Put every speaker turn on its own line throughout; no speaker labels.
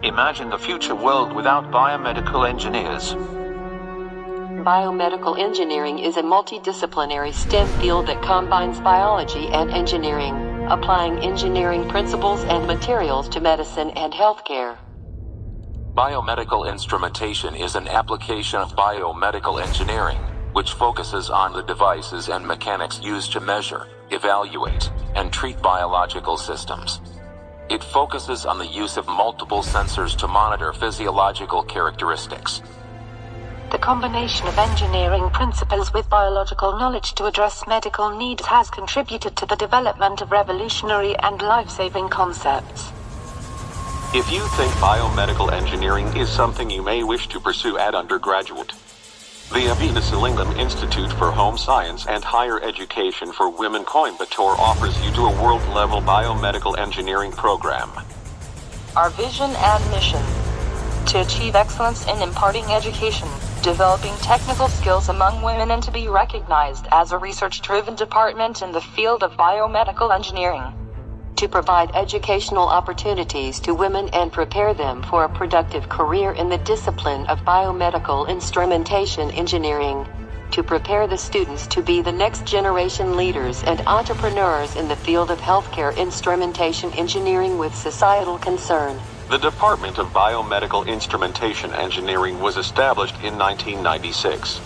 Imagine the future world without biomedical engineers.
Biomedical engineering is a multidisciplinary STEM field that combines biology and engineering, applying engineering principles and materials to medicine and healthcare.
Biomedical instrumentation is an application of biomedical engineering, which focuses on the devices and mechanics used to measure, evaluate, and treat biological systems. It focuses on the use of multiple sensors to monitor physiological characteristics.
The combination of engineering principles with biological knowledge to address medical needs has contributed to the development of revolutionary and life-saving concepts.
If you think biomedical engineering is something you may wish to pursue at undergraduate, the Avina Silingam Institute for Home Science and Higher Education for Women Coimbatore offers you to a world-level biomedical engineering program.
Our vision and mission: to achieve excellence in imparting education, developing technical skills among women, and to be recognized as a research-driven department in the field of biomedical engineering.
To provide educational opportunities to women and prepare them for a productive career in the discipline of biomedical instrumentation engineering. To prepare the students to be the next generation leaders and entrepreneurs in the field of healthcare instrumentation engineering with societal concern.
The Department of Biomedical Instrumentation Engineering was established in 1996.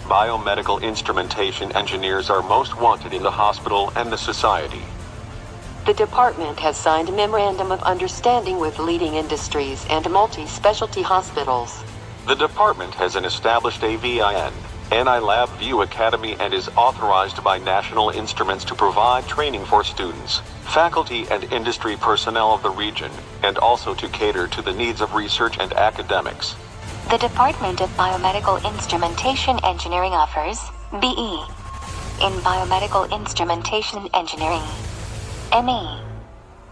Biomedical instrumentation engineers are most wanted in the hospital and the society.
The department has signed a memorandum of understanding with leading industries and multi-specialty hospitals.
The department has an established AVIN, NI Lab View Academy, and is authorized by National Instruments to provide training for students, faculty, and industry personnel of the region, and also to cater to the needs of research and academics.
The Department of Biomedical Instrumentation Engineering offers BE in Biomedical Instrumentation Engineering, ME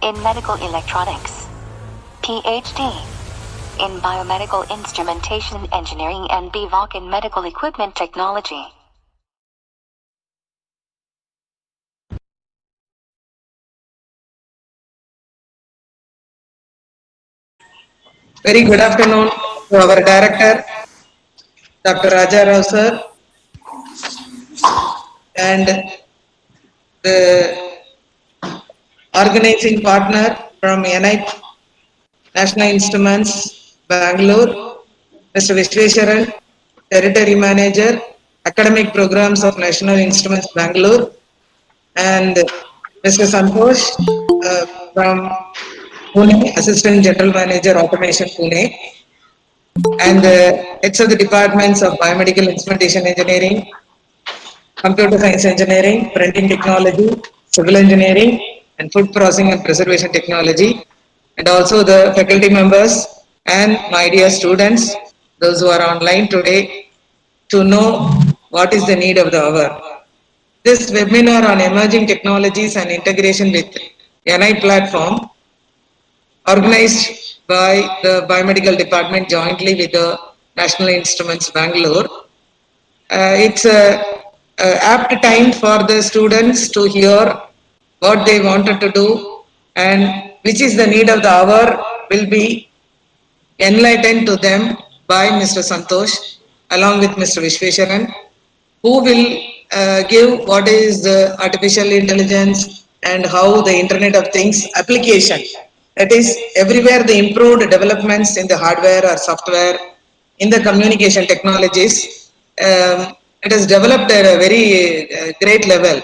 in Medical Electronics, PhD in Biomedical Instrumentation Engineering, and BVOC in Medical Equipment Technology.
Very good afternoon to our director, Dr. Raja Rao sir, and the organizing partner from NI National Instruments, Bangalore, Mr. Vishweswaran, Territory Manager, Academic Programs of National Instruments, Bangalore, and Mr. Santosh from Pune, Assistant General Manager, Automation, Pune, and heads of the departments of Biomedical Instrumentation Engineering, Computer Science Engineering, Printing Technology, Civil Engineering, and Food Processing and Preservation Technology, and also the faculty members and my dear students, those who are online today, to know what is the need of the hour. This webinar on emerging technologies and integration with NI platform, organized by the Biomedical Department jointly with the National Instruments, Bangalore. It's a apt time for the students to hear what they wanted to do and which is the need of the hour will be enlightened to them by Mr. Santosh along with Mr. Vishweswaran, who will give what is the artificial intelligence and how the Internet of Things application. That is, everywhere the improved developments in the hardware or software, in the communication technologies, it has developed at a very great level.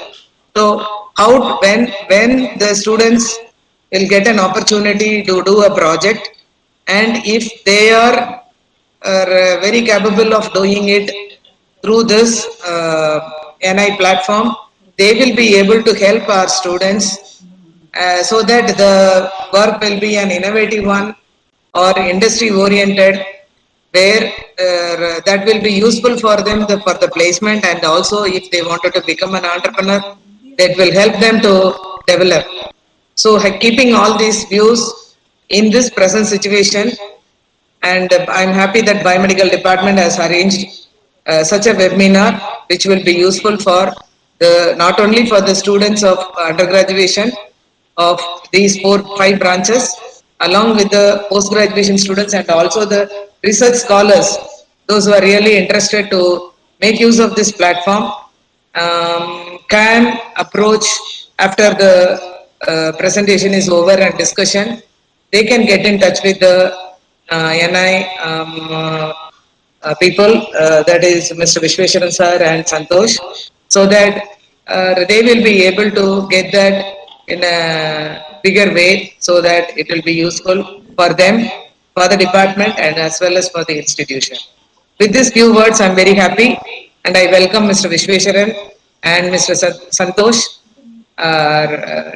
So, how when the students will get an opportunity to do a project, and if they are very capable of doing it through this NI platform, they will be able to help our students so that the work will be an innovative one or industry oriented, where that will be useful for them for the placement, and also if they wanted to become an entrepreneur, that will help them to develop. So keeping all these views in this present situation, and I'm happy that Biomedical Department has arranged such a webinar which will be useful for not only for the students of undergraduation of these 4-5 branches, along with the post-graduation students and also the research scholars, those who are really interested to make use of this platform, can approach after the presentation is over and discussion. They can get in touch with the NI people, that is Mr. Vishweshwaran sir and Santosh, so that they will be able to get that in a bigger way, so that it will be useful for them, for the department, and as well as for the institution. With these few words, I am very happy, and I welcome Mr. Vishweshwaran and Mr. Santosh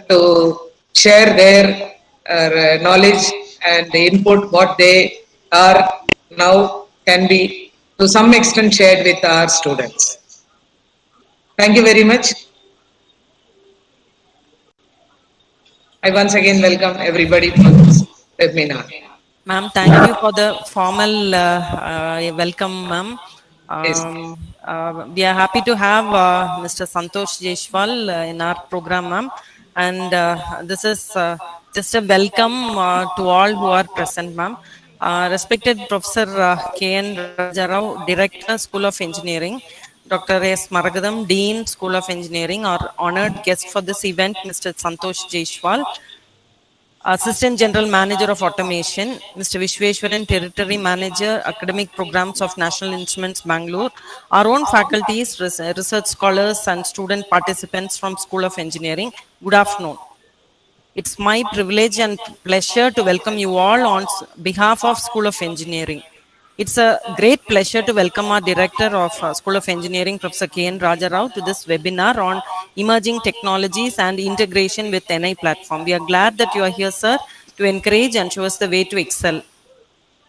to share their knowledge and the input what they are now can be to some extent shared with our students. Thank you very much. I once again welcome everybody for this webinar.
Ma'am, thank you for the formal welcome, ma'am.
Yes.
We are happy to have Mr. Santosh Jaishwal in our program, ma'am. And this is just a welcome to all who are present, ma'am. Respected Professor K.N. Rajarao, Director, School of Engineering, Dr. S. Maragadam, Dean, School of Engineering, our honored guest for this event, Mr. Santosh Jaishwal, Assistant General Manager of Automation, Mr. Vishweshwaran, Territory Manager, Academic Programs of National Instruments, Bangalore, our own faculties, research scholars and student participants from School of Engineering, good afternoon. It's my privilege and pleasure to welcome you all on behalf of School of Engineering. It's a great pleasure to welcome our Director of School of Engineering, Professor K.N. Rajarao, to this webinar on emerging technologies and integration with NI platform. We are glad that you are here, sir, to encourage and show us the way to excel.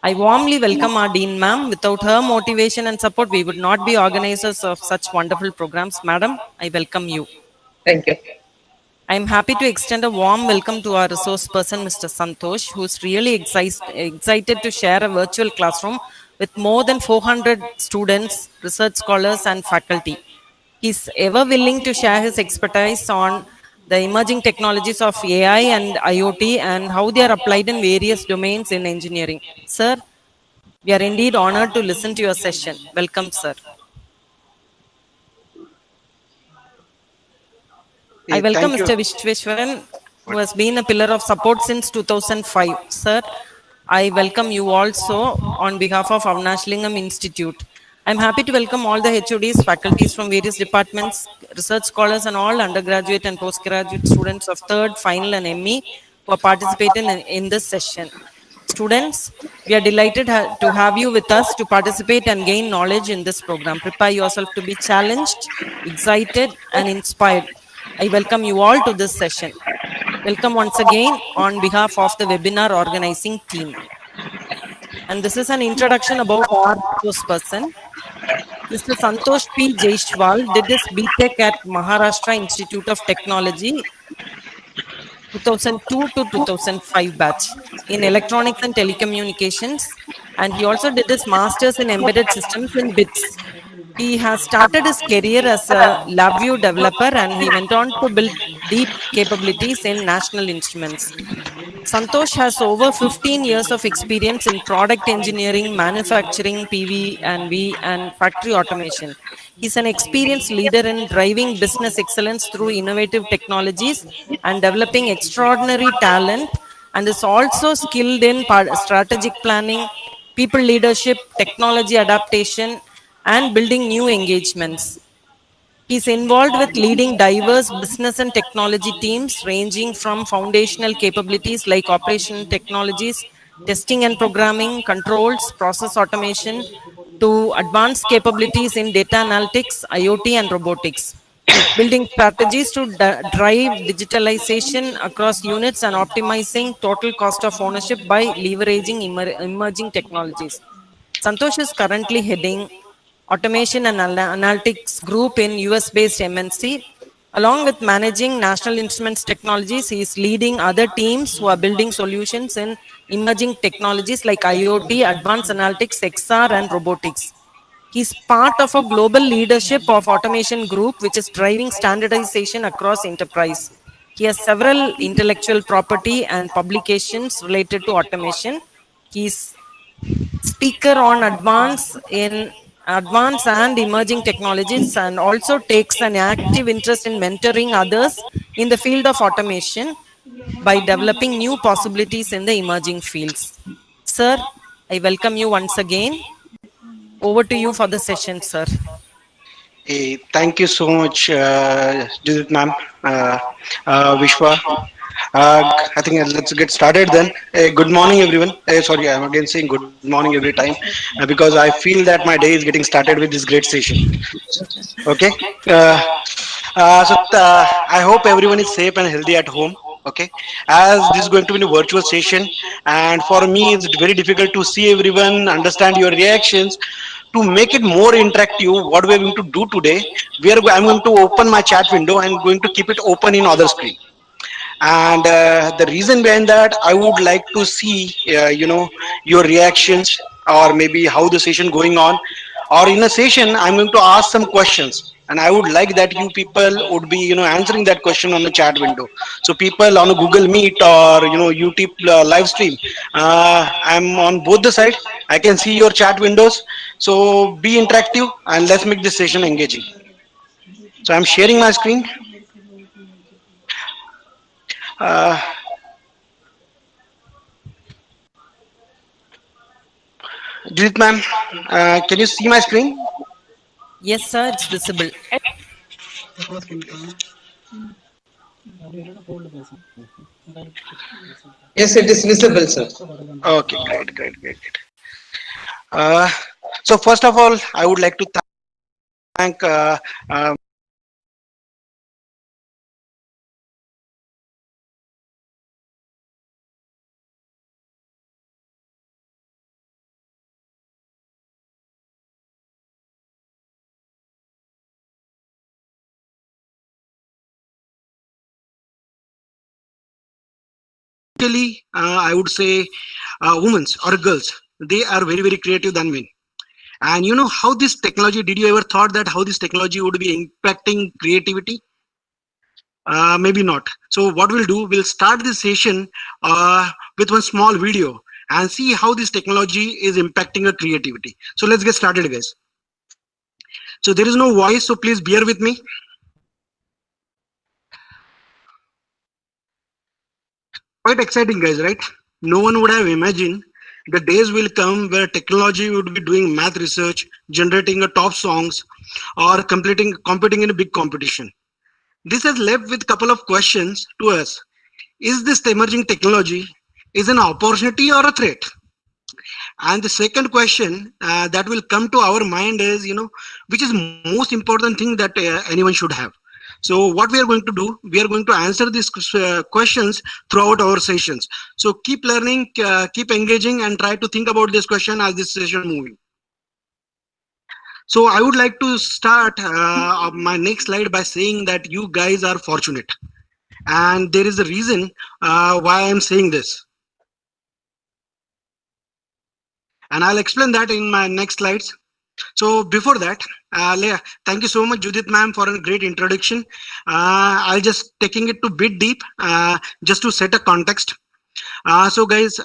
I warmly welcome our Dean, ma'am. Without her motivation and support, we would not be organizers of such wonderful programs. Madam, I welcome you.
Thank you.
I am happy to extend a warm welcome to our resource person, Mr. Santosh, who is really excited to share a virtual classroom with more than 400 students, research scholars, and faculty. He is ever willing to share his expertise on the emerging technologies of AI and IoT and how they are applied in various domains in engineering. Sir, we are indeed honored to listen to your session. Welcome, sir. I welcome Mr. Vishweshwaran, who has been a pillar of support since 2005. Sir, I welcome you also on behalf of Avinash Lingam Institute. I'm happy to welcome all the HODs, faculties from various departments, research scholars, and all undergraduate and postgraduate students of third, final, and ME who are participating in this session. Students, we are delighted to have you with us to participate and gain knowledge in this program. Prepare yourself to be challenged, excited, and inspired. I welcome you all to this session. Welcome once again on behalf of the webinar organizing team. And this is an introduction about our resource person. Mr. Santosh P. Jaishwal did his BTech at Maharashtra Institute of Technology 2002 to 2005 batch in electronics and telecommunications, and he also did his master's in embedded systems in BITS. He has started his career as a LabVIEW developer, and he went on to build deep capabilities in National Instruments. Santosh has over 15 years of experience in product engineering, manufacturing, PV&V, and factory automation. He's an experienced leader in driving business excellence through innovative technologies and developing extraordinary talent, and is also skilled in strategic planning, people leadership, technology adaptation, and building new engagements. He's involved with leading diverse business and technology teams ranging from foundational capabilities like operational technologies, testing and programming, controls, process automation, to advanced capabilities in data analytics, IoT, and robotics. Building strategies to drive digitalization across units and optimizing total cost of ownership by leveraging emerging technologies. Santosh is currently heading Automation and Analytics Group in US-based MNC. Along with managing National Instruments Technologies, he is leading other teams who are building solutions in emerging technologies like IoT, Advanced Analytics, XR, and Robotics. He's part of a global leadership of automation group, which is driving standardization across enterprise. He has several intellectual property and publications related to automation. He's speaker on advanced and emerging technologies, and also takes an active interest in mentoring others in the field of automation by developing new possibilities in the emerging fields. Sir, I welcome you once again. Over to you for the session, sir.
Hey, thank you so much, Judith ma'am, Vishwa. I think let's get started then. Good morning, everyone. Sorry, I'm again saying good morning every time because I feel that my day is getting started with this great session. Okay. Uh, I hope everyone is safe and healthy at home. Okay, as this is going to be a virtual session, and for me it's very difficult to see everyone, understand your reactions. To make it more interactive, what we are going to do today, I'm going to open my chat window and going to keep it open in other screen. And the reason behind that, I would like to see, your reactions, or maybe how the session going on, or in a session I'm going to ask some questions, and I would like that you people would be answering that question on the chat window. So people on a Google Meet or YouTube live stream, I'm on both the side, I can see your chat windows. So be interactive and let's make this session engaging. So I'm sharing my screen. uh, Judith ma'am, can you see my screen?
Yes, sir, it's visible.
Yes, it is visible, sir.
Okay, great. Uh, so first of all, I would like to thank I would say women or girls, they are very, very creative than men. And you know how this technology, did you ever thought that how this technology would be impacting creativity? Maybe not. So what we'll do, we'll start this session with one small video and see how this technology is impacting our creativity. So let's get started, guys. So there is no voice, so please bear with me. Quite exciting, guys, right? No one would have imagined the days will come where technology would be doing math research, generating a top songs, or competing in a big competition. This has left with a couple of questions to us. Is this emerging technology is an opportunity or a threat? And the second question that will come to our mind is, which is most important thing that anyone should have. So what we are going to do, we are going to answer these questions throughout our sessions. So keep learning, keep engaging, and try to think about this question as this session moving. So I would like to start my next slide by saying that you guys are fortunate. And there is a reason why I'm saying this. And I'll explain that in my next slides. So before that, thank you so much, Judith ma'am, for a great introduction. I'll just taking it to bit deep, just to set a context. So guys,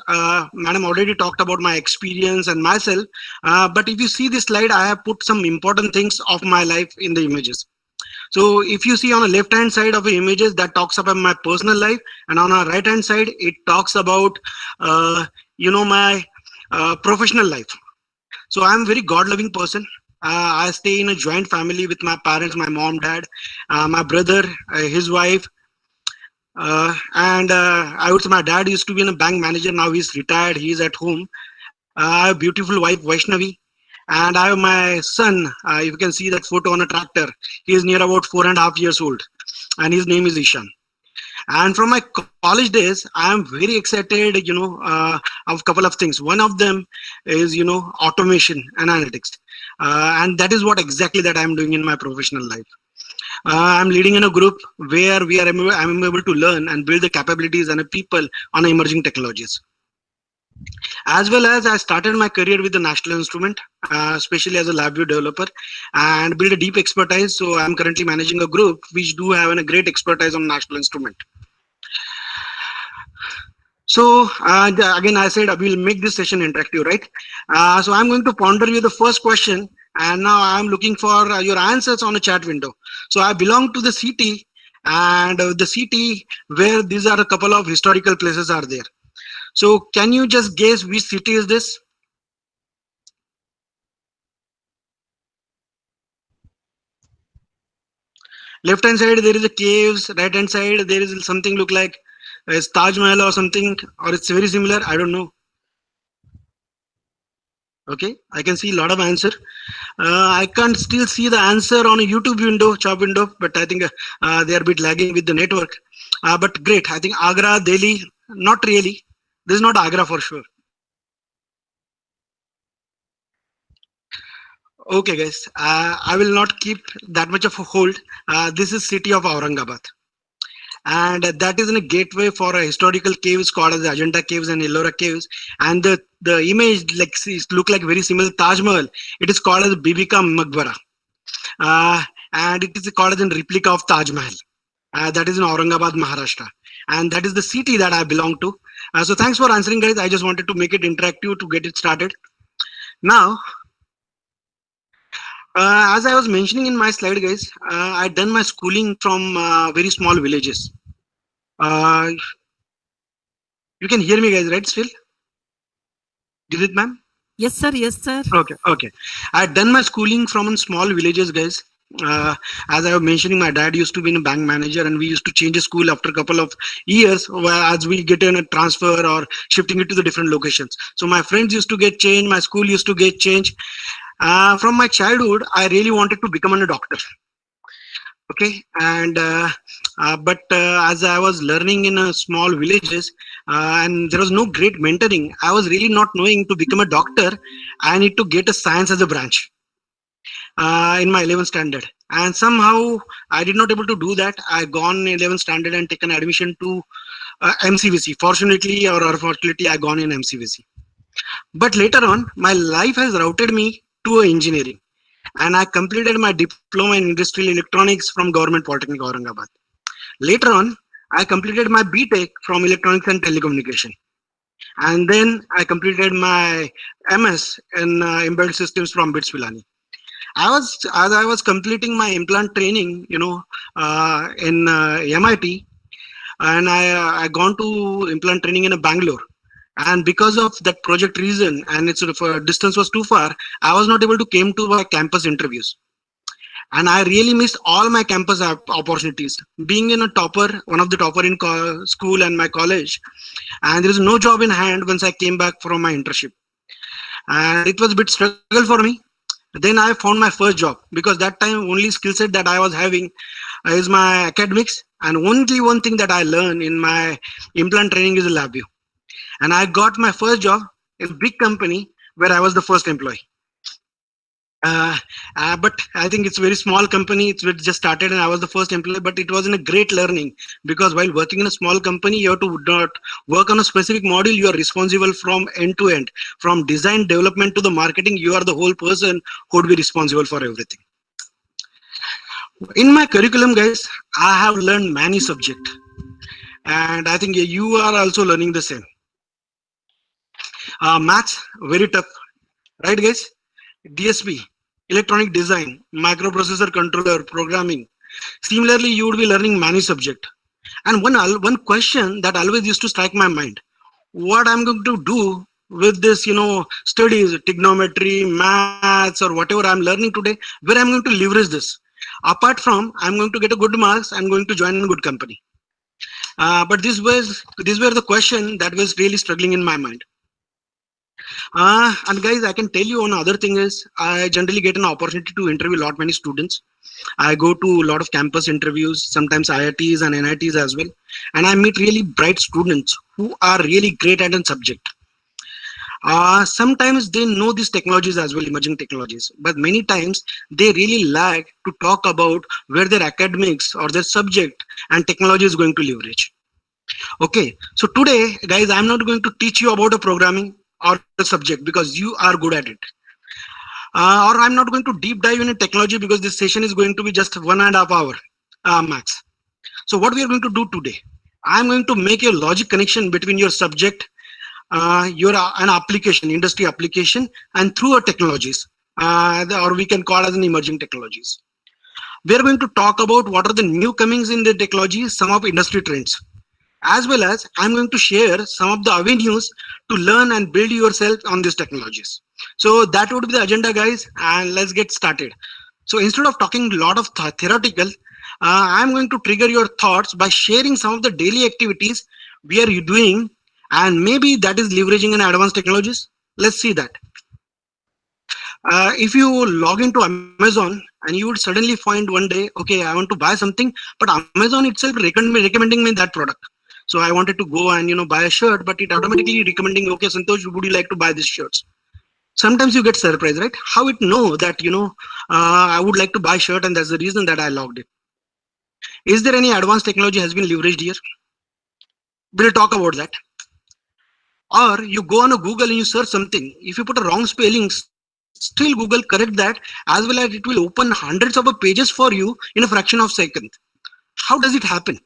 madam already talked about my experience and myself, but if you see this slide, I have put some important things of my life in the images. So if you see on the left hand side of the images, that talks about my personal life, and on the right hand side, it talks about my professional life. So I'm a very God-loving person. I stay in a joint family with my parents, my mom, dad, my brother, his wife, and I would say my dad used to be a bank manager. Now he's retired. He's at home. I have a beautiful wife, Vaishnavi, and I have my son. You can see that photo on a tractor. He is near about 4.5 years old, and his name is Ishan. And from my college days, I am very excited, of a couple of things. One of them is, automation and analytics. And that is what exactly that I'm doing in my professional life. I'm leading in a group where I'm able to learn and build the capabilities and the people on emerging technologies. As well as I started my career with the National Instrument, especially as a LabVIEW developer, and built a deep expertise. So I'm currently managing a group which do have a great expertise on National Instrument. So again, I said we'll make this session interactive, right? So I'm going to ponder you the first question, and now I'm looking for your answers on a chat window. So I belong to the city, and the city where these are a couple of historical places are there. So can you just guess which city is this? Left hand side there is a caves, right hand side there is something look like it's Taj Mahal or something, or it's very similar, I don't know. Okay, I can see a lot of answer. I can't still see the answer on a YouTube window, chat window, but I think they are a bit lagging with the network. But great, I think Agra, Delhi, not really. This is not Agra for sure. Okay, guys, I will not keep that much of a hold. This is city of Aurangabad, and that is in a gateway for a historical caves called as Ajanta Caves and Ellora Caves. And the image like look like very similar Taj Mahal. It is called as Bibi Ka Maqbara, and it is called as a replica of Taj Mahal. That is in Aurangabad, Maharashtra, and that is the city that I belong to. So thanks for answering, guys. I just wanted to make it interactive to get it started. Now, as I was mentioning in my slide, guys, I done my schooling from very small villages. You can hear me, guys, right? Still, Judith, ma'am?
Yes, sir. Yes, sir.
Okay. I done my schooling from small villages, guys. As I was mentioning, my dad used to be a bank manager, and we used to change the school after a couple of years as we get in a transfer or shifting it to the different locations. So my friends used to get changed, my school used to get changed. From my childhood, I really wanted to become a doctor. Okay, and but as I was learning in small villages, and there was no great mentoring, I was really not knowing to become a doctor. I need to get a science as a branch in my 11th standard, and somehow I did not able to do that. I gone in 11th standard and taken admission to MCVC. Fortunately or unfortunately, I gone in MCVC. But later on, my life has routed me to engineering, and I completed my diploma in industrial electronics from Government Polytechnic Aurangabad. Later on, I completed my BTech from electronics and telecommunication, and then I completed my MS in embedded systems from BITS Pilani. As I was completing my implant training, in MIT, and I gone to implant training in Bangalore. And because of that project reason, and its distance was too far, I was not able to came to my campus interviews, and I really missed all my campus opportunities. Being in a topper, one of the topper in school and my college, and there is no job in hand once I came back from my internship, and it was a bit struggle for me. Then I found my first job, because that time only skill set that I was having is my academics, and only one thing that I learned in my implant training is a LabVIEW. And I got my first job in a big company where I was the first employee. But I think it's a very small company. It's just started and I was the first employee, but it wasn't a great learning, because while working in a small company, you have to not work on a specific module. You are responsible from end to end, from design development to the marketing. You are the whole person who would be responsible for everything. In my curriculum, guys, I have learned many subjects, and I think you are also learning the same. Maths, very tough, right, guys? DSP, electronic design, microprocessor controller, programming. Similarly, you would be learning many subjects. And one question that always used to strike my mind: what I'm going to do with this, studies, trigonometry, maths, or whatever I'm learning today, where I'm going to leverage this. Apart from, I'm going to get a good marks, I'm going to join a good company. But these were the question that was really struggling in my mind. And guys, I can tell you one other thing is, I generally get an opportunity to interview many students. I go to a lot of campus interviews, sometimes IITs and NITs as well, and I meet really bright students who are really great at a subject. Sometimes they know these technologies as well, emerging technologies, but many times they really lag to talk about where their academics or their subject and technology is going to leverage. Okay, so today, guys, I'm not going to teach you about a programming or a subject because you are good at it. Or I'm not going to deep dive in technology because this session is going to be just 1.5 hours max. So what we are going to do today, I'm going to make a logic connection between your subject, an application, industry application, and through a technologies, or we can call as an emerging technologies. We are going to talk about what are the new comings in the technology, some of industry trends, as well as I'm going to share some of the avenues to learn and build yourself on these technologies. So that would be the agenda, guys, and let's get started. So instead of talking a lot of theoretical, I'm going to trigger your thoughts by sharing some of the daily activities we are doing, and maybe that is leveraging an advanced technologies. Let's see that. If you log into Amazon and you would suddenly find one day, okay, I want to buy something, but Amazon itself recommending me that product. So I wanted to go and buy a shirt, but it automatically recommending, okay, Santosh, would you like to buy these shirts? Sometimes you get surprised, right? How it know that I would like to buy shirt, and that's the reason that I logged it. Is there any advanced technology has been leveraged here? We'll talk about that. Or you go on a Google and you search something. If you put a wrong spellings, still Google correct that, as well as it will open hundreds of pages for you in a fraction of a second. How does it happen?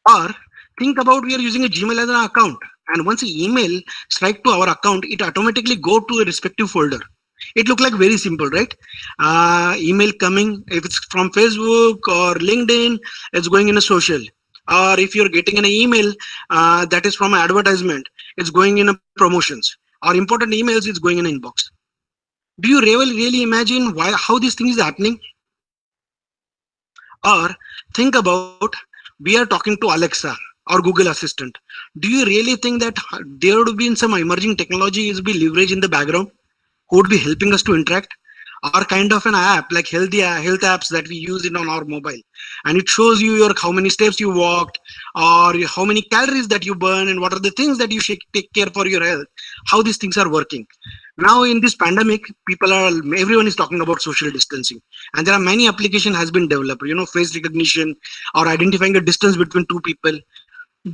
Or think about we are using a Gmail as an account, and once an email strike to our account, it automatically go to a respective folder. It look like very simple, right? Email coming, if it's from Facebook or LinkedIn, it's going in a social. Or if you're getting an email that is from an advertisement, it's going in a promotions. Or important emails, it's going in an inbox. Do you really imagine how this thing is happening? Or think about, we are talking to Alexa or Google Assistant. Do you really think that there would be some emerging technology is be leveraged in the background who would be helping us to interact? Or kind of an app like health apps that we use it on our mobile, and it shows you how many steps you walked, or how many calories that you burn, and what are the things that you should take care for your health, how these things are working. Now in this pandemic, everyone is talking about social distancing, and there are many applications has been developed, face recognition or identifying a distance between two people.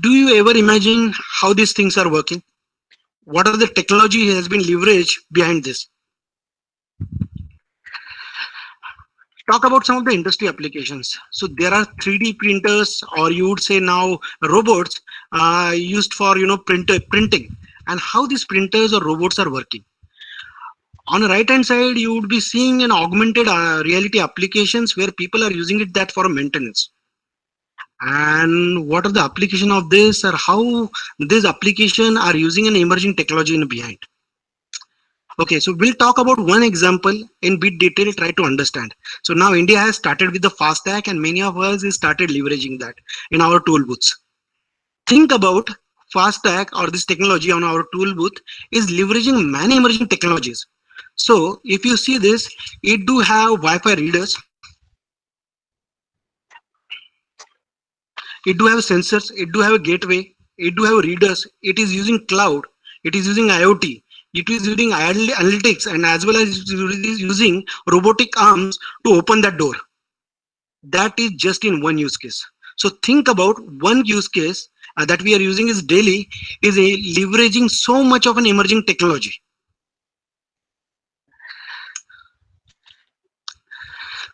Do you ever imagine how these things are working? What are the technology has been leveraged behind this? Talk about some of the industry applications. So there are 3D printers, or you would say now robots, used for printing, and how these printers or robots are working. On the right hand side, you would be seeing an augmented reality applications where people are using it that for maintenance. And what are the application of this, or how this application are using an emerging technology in behind? Okay, so we'll talk about one example in bit detail, try to understand. So now India has started with the FASTag, and many of us has started leveraging that in our tool booths. Think about FASTag or this technology on our tool booth is leveraging many emerging technologies. So if you see this, it do have Wi-Fi readers. It do have sensors, it do have a gateway, it do have readers, it is using cloud, it is using IoT. It is using analytics, and as well as it is using robotic arms to open that door. That is just in one use case. So think about one use case that we are using is daily is leveraging so much of an emerging technology.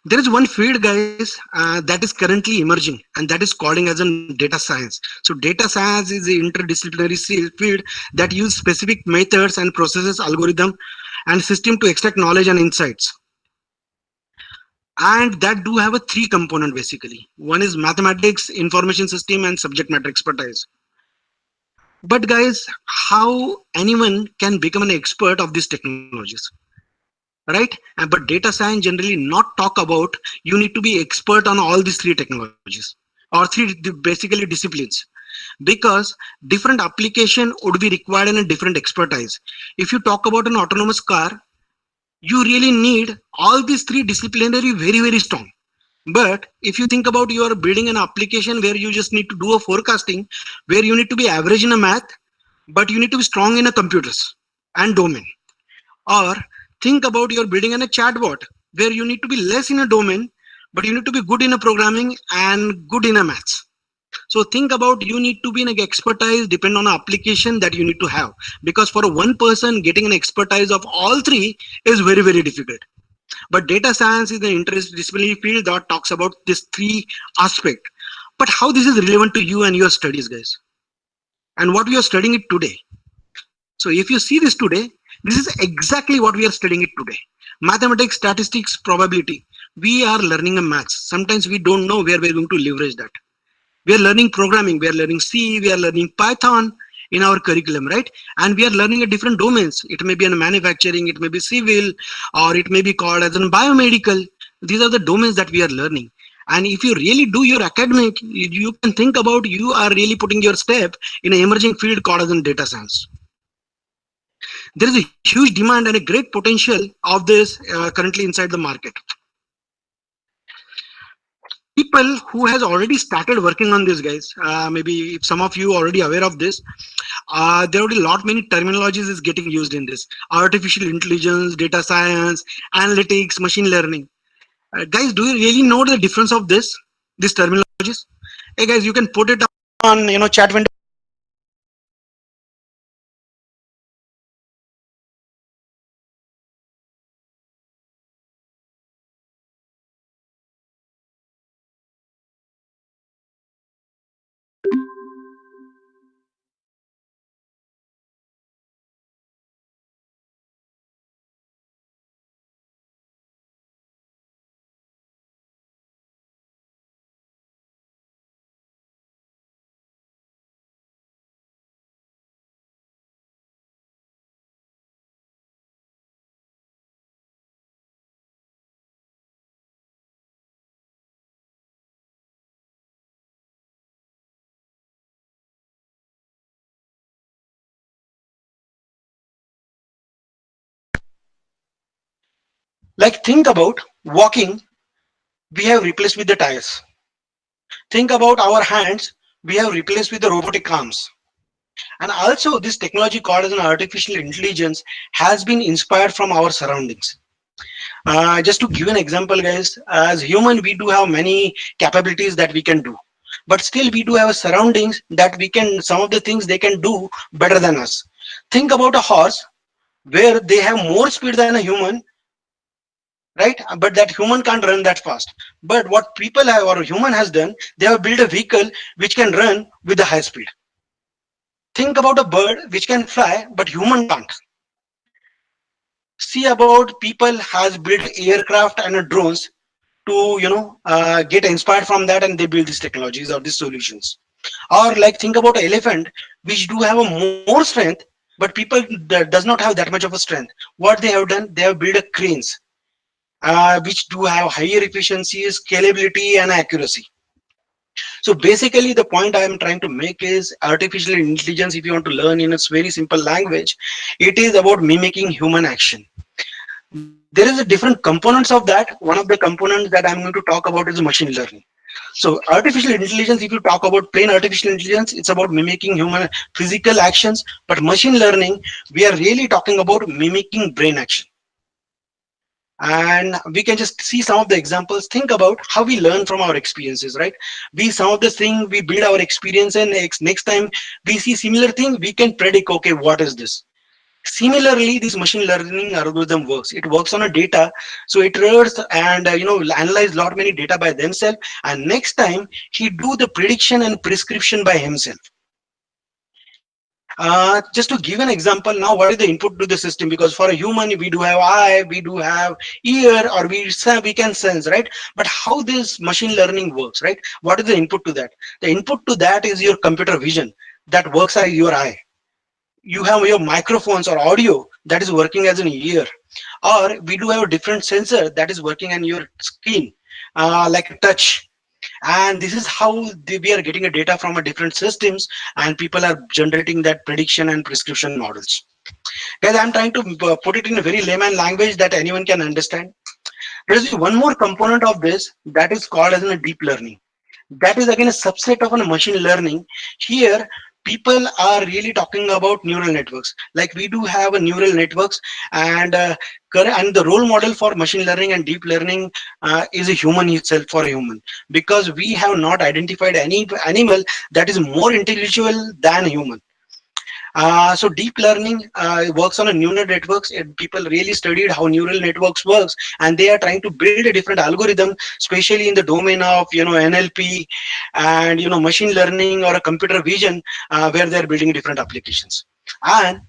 There is one field, guys, that is currently emerging, and that is calling as a data science. So data science is an interdisciplinary field that use specific methods and processes, algorithm, and system to extract knowledge and insights. And that do have a 3 component basically. One is mathematics, information system, and subject matter expertise. But guys, how anyone can become an expert of these technologies? Right? But data science generally not talk about you need to be expert on all these 3 technologies or 3 basically disciplines, because different application would be required in a different expertise. If you talk about an autonomous car, you really need all these 3 disciplinary very strong. But if you think about you are building an application where you just need to do a forecasting, where you need to be average in a math, but you need to be strong in a computers and domain. Or think about you're building in a chatbot where you need to be less in a domain, but you need to be good in a programming and good in a maths. So think about, you need to be an expertise depend on the application that you need to have, because for one person getting an expertise of all three is very, very difficult. But data science is an interdisciplinary field that talks about this three aspect. But how this is relevant to you and your studies, guys, and what we are studying it today. So if you see this today, this is exactly what we are studying it today. Mathematics, statistics, probability. We are learning a maths. Sometimes we don't know where we're going to leverage that. We are learning programming, we are learning C, we are learning Python in our curriculum, right? And we are learning a different domains. It may be in manufacturing, it may be civil, or it may be called as in biomedical. These are the domains that we are learning. And if you really do your academic, you can think about, you are really putting your step in an emerging field called as in data science. There is a huge demand and a great potential of this currently inside the market. People who has already started working on this, guys, maybe if some of you already aware of this, there are a lot many terminologies is getting used in this: artificial intelligence, data science, analytics, machine learning. Guys, do you really know the difference of these terminologies? Hey guys, you can put it on chat window. Like, think about walking, we have replaced with the tires. Think about our hands, we have replaced with the robotic arms. And also this technology called as an artificial intelligence has been inspired from our surroundings. Just to give an example, guys, as human, we do have many capabilities that we can do, but still we do have surroundings that we can, some of the things they can do better than us. Think about a horse, where they have more speed than a human, right? But that human can't run that fast. But what people have, or human has done, they have built a vehicle which can run with a high speed. Think about a bird which can fly, but human can't. See about people has built aircraft and drones to get inspired from that, and they build these technologies or these solutions. Or like, think about an elephant which do have a more strength, but people that does not have that much of a strength. What they have done, they have built a cranes which do have higher efficiency, scalability, and accuracy. So basically the point I am trying to make is, artificial intelligence, if you want to learn in its very simple language, it is about mimicking human action. There is a different components of that. One of the components that I'm going to talk about is machine learning. So artificial intelligence, if you talk about plain artificial intelligence, it's about mimicking human physical actions. But machine learning, we are really talking about mimicking brain action. And we can just see some of the examples. Think about how we learn from our experiences, right? Some of the thing we build our experience, and next time we see similar thing, we can predict, okay, what is this? Similarly, this machine learning algorithm works. It works on a data, so it reads and analyze lot many data by themselves, and next time he do the prediction and prescription by himself. Just to give an example, now what is the input to the system? Because for a human, we do have eye, we do have ear, or we can sense, right? But how this machine learning works, right? What is the input to that? The input to that is your computer vision that works as your eye. You have your microphones or audio that is working as an ear, or we do have a different sensor that is working on your skin, like touch. And this is how we are getting a data from a different systems, and people are generating that prediction and prescription models. Guys, I'm trying to put it in a very layman language that anyone can understand. There is one more component of this that is called as a deep learning. That is again a subset of a machine learning. Here, people are really talking about neural networks. Like we do have a neural networks, and and the role model for machine learning and deep learning is a human itself, for a human, because we have not identified any animal that is more intellectual than a human. So deep learning works on a neural networks. People really studied how neural networks works, and they are trying to build a different algorithm, especially in the domain of NLP and machine learning or a computer vision, where they are building different applications. And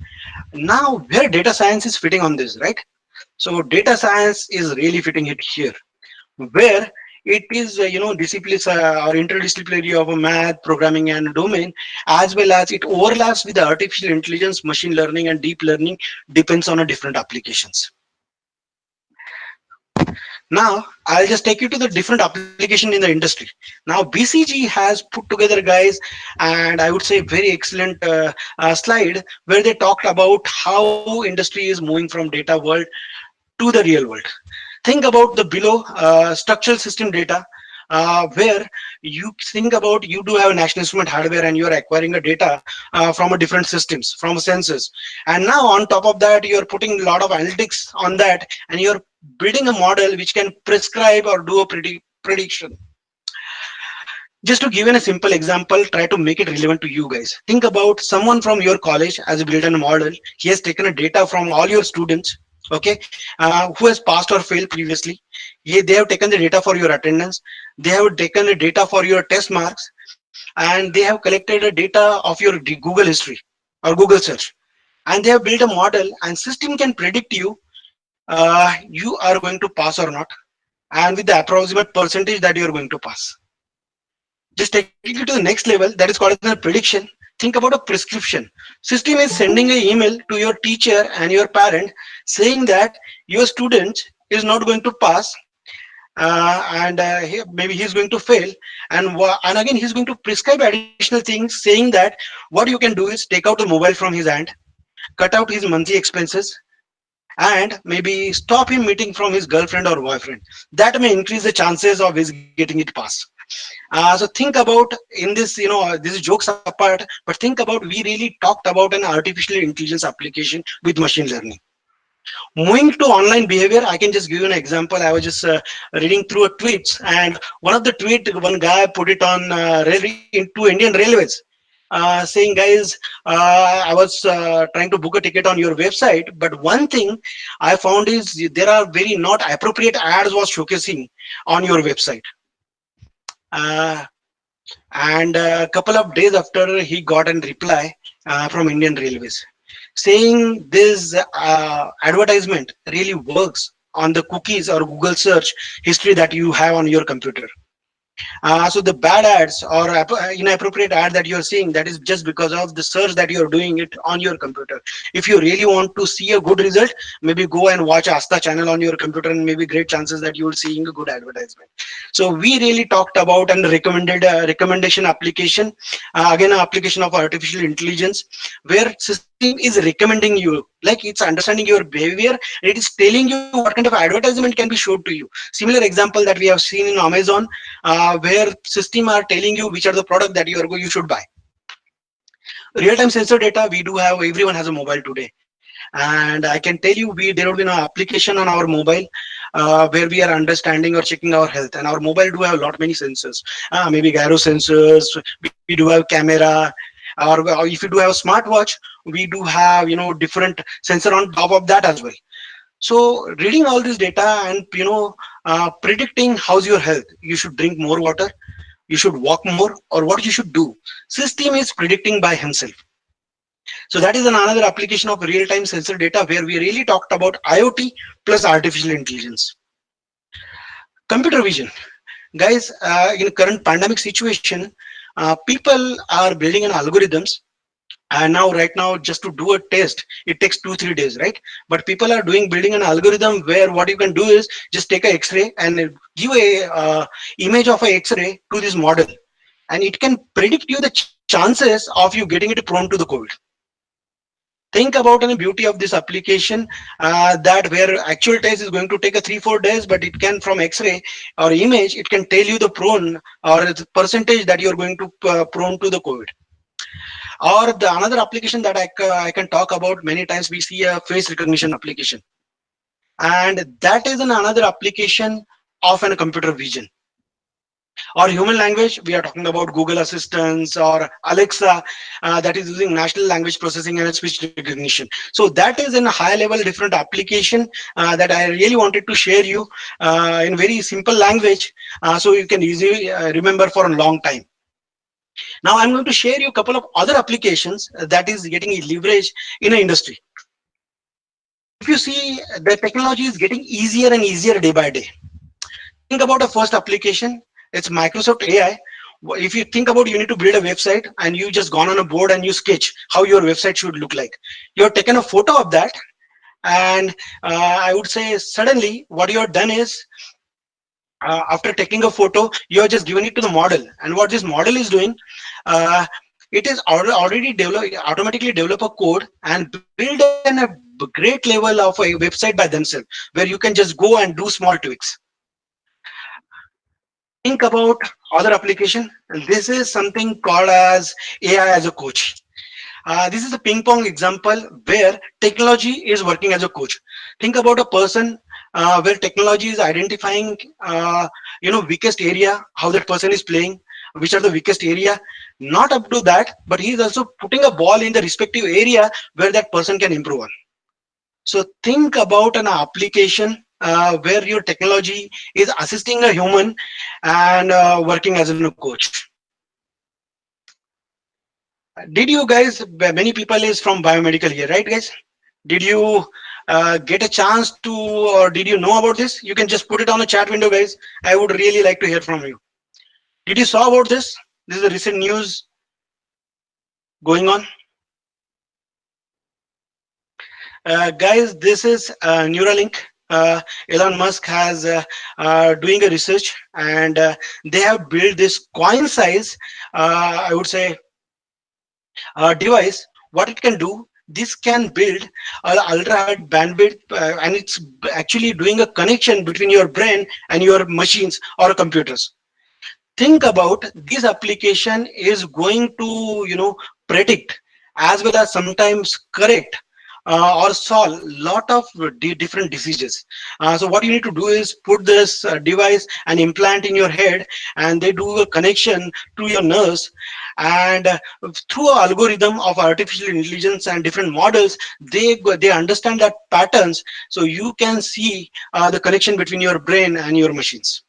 now where data science is fitting on this, right? So data science is really fitting it here, where it is disciplines or interdisciplinary of a math, programming, and domain, as well as it overlaps with the artificial intelligence, machine learning, and deep learning, depends on a different applications. Now I'll just take you to the different application in the industry. Now BCG has put together, guys, and I would say very excellent slide where they talked about how industry is moving from data world to the real world. Think about the below structural system data, where you think about you do have a national instrument hardware and you are acquiring the data from a different systems, from sensors, and now on top of that you are putting a lot of analytics on that, and you're building a model which can prescribe or do a prediction. Just to give you a simple example, try to make it relevant to you guys. Think about someone from your college has built a model. He has taken a data from all your students, okay, who has passed or failed previously. They have taken the data for your attendance, they have taken the data for your test marks, and they have collected the data of your Google history or Google search, and they have built a model, and system can predict you are going to pass or not, and with the approximate percentage that you are going to pass. Just taking it to the next level, that is called a prediction. Think about a prescription. System is sending an email to your teacher and your parent saying that your student is not going to pass, and maybe he's going to fail, and again he's going to prescribe additional things, saying that what you can do is take out the mobile from his hand, cut out his monthly expenses, and maybe stop him meeting from his girlfriend or boyfriend. That may increase the chances of his getting it passed. So think about in this, this is jokes apart, but think about, we really talked about an artificial intelligence application with machine learning. Moving to online behavior, I can just give you an example. I was just reading through a tweets, and one of the tweet, one guy put it on into Indian Railways, saying, guys, I was trying to book a ticket on your website, but one thing I found is there are very not appropriate ads was showcasing on your website. And a couple of days after, he got a reply from Indian Railways saying this advertisement really works on the cookies or Google search history that you have on your computer. So the bad ads or inappropriate ad that you're seeing, that is just because of the search that you're doing it on your computer. If you really want to see a good result, maybe go and watch Asta channel on your computer, and maybe great chances that you will seeing a good advertisement. So we really talked about and recommended recommendation application, again an application of artificial intelligence, where system is recommending you, like it's understanding your behavior, it is telling you what kind of advertisement can be showed to you. Similar example that we have seen in Amazon, where system are telling you which are the product that you should buy. Real-time sensor data, we do have, everyone has a mobile today, and I can tell you there will be no application on our mobile where we are understanding or checking our health, and our mobile do have a lot many sensors, maybe gyro sensors, we do have camera, or if you do have a smartwatch, we do have different sensor on top of that as well. So reading all this data and predicting how's your health, you should drink more water, you should walk more, or what you should do, system is predicting by himself. So that is another application of real-time sensor data, where we really talked about IoT plus artificial intelligence. Computer vision, guys, in current pandemic situation, people are building an algorithms, and now right now just to do a test it takes 2-3 days, right? But people are building an algorithm where what you can do is just take a X-ray and give a image of a X-ray to this model, and it can predict you the chances of you getting it prone to the COVID. Think about the beauty of this application, that where actual test is going to take a 3-4 days, but it can, from X-ray or image, it can tell you the prone or the percentage that you're going to prone to the COVID. Or the another application that I can talk about many times, we see a face recognition application, and that is another application of a computer vision. Or human language, we are talking about Google Assistants or Alexa, that is using natural language processing and speech recognition. So that is in a high level different application that I really wanted to share you in very simple language, so you can easily remember for a long time. Now I'm going to share you a couple of other applications that is getting leverage in an industry. If you see, the technology is getting easier and easier day by day. Think about a first application, it's Microsoft AI. If you think about, you need to build a website and you just gone on a board and you sketch how your website should look like. You're taken a photo of that, and I would say suddenly what you have done is, after taking a photo, you have just given it to the model, and what this model is doing, it is already automatically develop a code and build a great level of a website by themselves, where you can just go and do small tweaks. Think about other application. This is something called as AI as a coach. This is a ping pong example where technology is working as a coach. Think about a person where technology is identifying weakest area, how that person is playing, which are the weakest area. Not up to that, but he is also putting a ball in the respective area where that person can improve on. So think about an application where your technology is assisting a human and working as a coach. Did you guys, many people is from biomedical here, right guys? Did you get a chance to, or did you know about this? You can just put it on the chat window, guys. I would really like to hear from you. Did you saw about this? This is a recent news going on. Guys, this is Neuralink. Elon Musk has doing a research, and they have built this coin size, I would say, device. What it can do, this can build ultra high bandwidth, and it's actually doing a connection between your brain and your machines or computers. Think about this application is going to predict as well as sometimes correct or solve a lot of different diseases. So what you need to do is put this device and implant in your head, and they do a connection to your nerves, and through an algorithm of artificial intelligence and different models, they understand that patterns, so you can see the connection between your brain and your machines.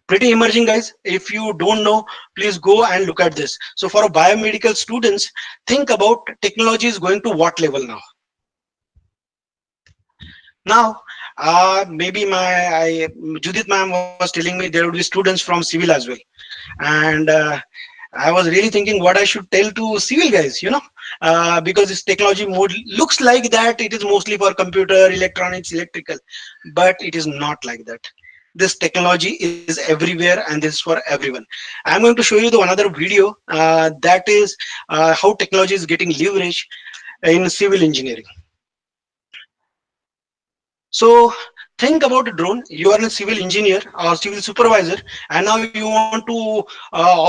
Pretty emerging, guys. If you don't know, please go and look at this. So for biomedical students, think about technology is going to what level now. Now, maybe Judith ma'am was telling me there would be students from civil as well, and I was really thinking what I should tell to civil guys, because this technology mode looks like that it is mostly for computer, electronics, electrical, but it is not like that. This technology is everywhere, and this is for everyone. I'm going to show you another video that is how technology is getting leverage in civil engineering. So think about a drone. You are a civil engineer or civil supervisor, and now you want to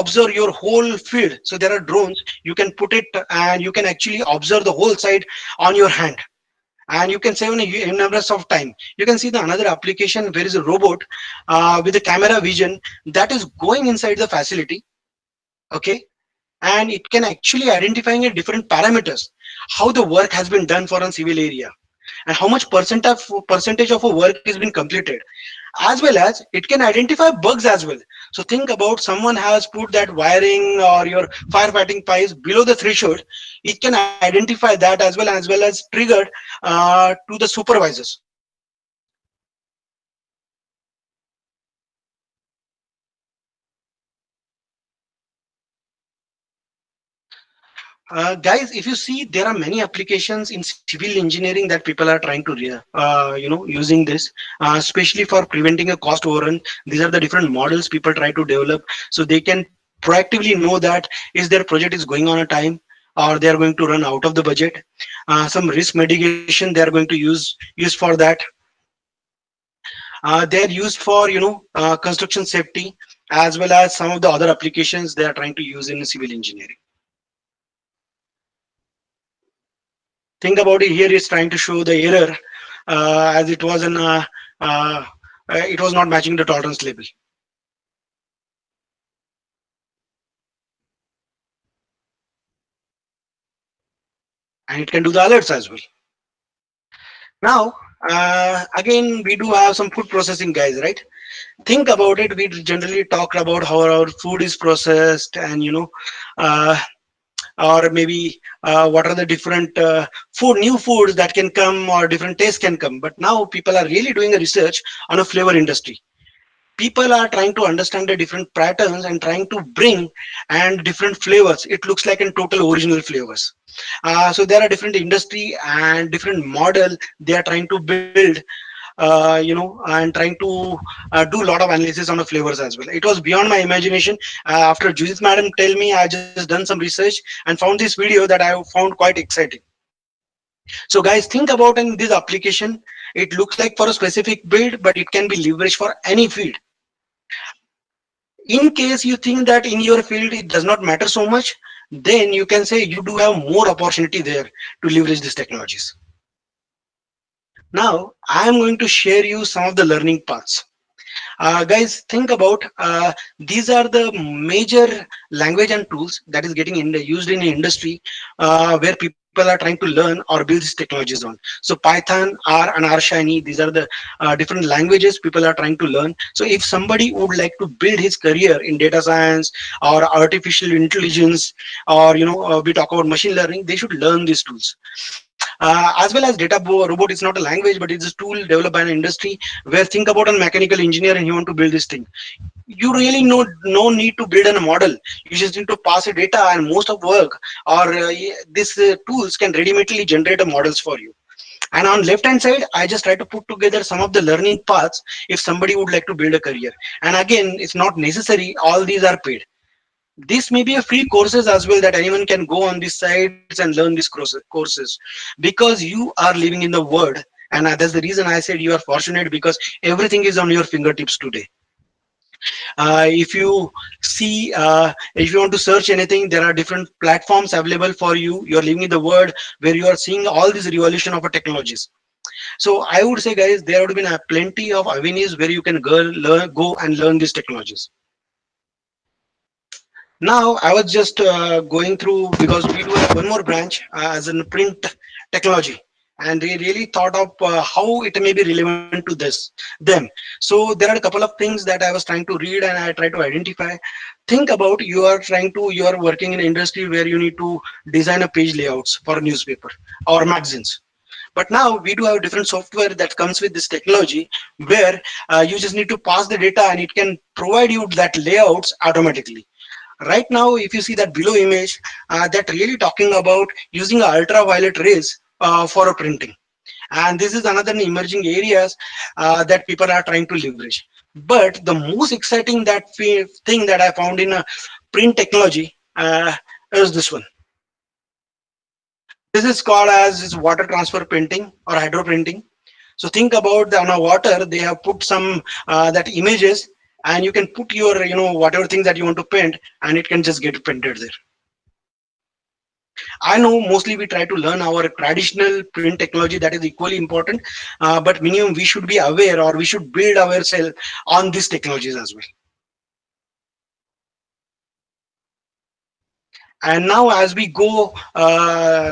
observe your whole field. So there are drones. You can put it and you can actually observe the whole site on your hand, and you can save in numbers of time. You can see the another application where is a robot with a camera vision that is going inside the facility, okay, and it can actually identifying a different parameters, how the work has been done for a civil area, and how much percentage of a work has been completed, as well as it can identify bugs as well. So think about someone has put that wiring or your firefighting pipes below the threshold, it can identify that as well as triggered to the supervisors. Guys, if you see, there are many applications in civil engineering that people are trying to using this, especially for preventing a cost overrun. These are the different models people try to develop, so they can proactively know that is their project is going on a time or they are going to run out of the budget. Some risk mitigation they are going to use for that. They are used for construction safety, as well as some of the other applications they are trying to use in civil engineering. Think about it. Here it's trying to show the error as it was it was not matching the tolerance label. And it can do the alerts as well. Now, again, we do have some food processing guys, right? Think about it. We generally talk about how our food is processed, and uh, or maybe what are the different new foods that can come, or different tastes can come. But now people are really doing a research on a flavor industry. People are trying to understand the different patterns and trying to bring and different flavors. It looks like in total original flavors. So there are different industry and different model they are trying to build, and trying to do a lot of analysis on the flavors as well. It was beyond my imagination. After Judith madam tell me, I just done some research and found this video that I found quite exciting. So guys, think about in this application, it looks like for a specific build, but it can be leveraged for any field. In case you think that in your field it does not matter so much, then you can say you do have more opportunity there to leverage these technologies. Now, I am going to share you some of the learning paths. Guys, think about these are the major language and tools that is getting used in the industry where people are trying to learn or build these technologies on. So Python, R, and R Shiny, these are the different languages people are trying to learn. So if somebody would like to build his career in data science or artificial intelligence, or we talk about machine learning, they should learn these tools. As well as robot is not a language, but it's a tool developed by an industry where think about a mechanical engineer and you want to build this thing. You really no need to build a model. You just need to pass a data, and most of work or these tools can ready-madely generate models for you. And on left hand side, I just try to put together some of the learning paths if somebody would like to build a career. And again, it's not necessary all these are paid. This may be a free courses as well that anyone can go on these sites and learn these courses, because you are living in the world, and that's the reason I said you are fortunate, because everything is on your fingertips today. If you see, if you want to search anything, there are different platforms available for you. You're living in the world where you are seeing all this revolution of technologies. So I would say, guys, there would have been plenty of avenues where you can go and learn these technologies. Now, I was just going through, because we do have one more branch as in print technology, and we really thought of how it may be relevant to them. So there are a couple of things that I was trying to read and I try to identify. Think about you are working in an industry where you need to design a page layouts for a newspaper or magazines. But now we do have different software that comes with this technology where you just need to pass the data and it can provide you that layouts automatically. Right now, if you see that below image, that really talking about using ultraviolet rays for a printing. And this is another emerging areas that people are trying to leverage. But the most exciting thing that I found in print technology is this one. This is called as water transfer printing or hydro printing. So think about on a water, they have put some that images, and you can put your whatever things that you want to print, and it can just get printed there. I know mostly we try to learn our traditional print technology, that is equally important, but minimum we should be aware, or we should build ourselves on these technologies as well. And now as we go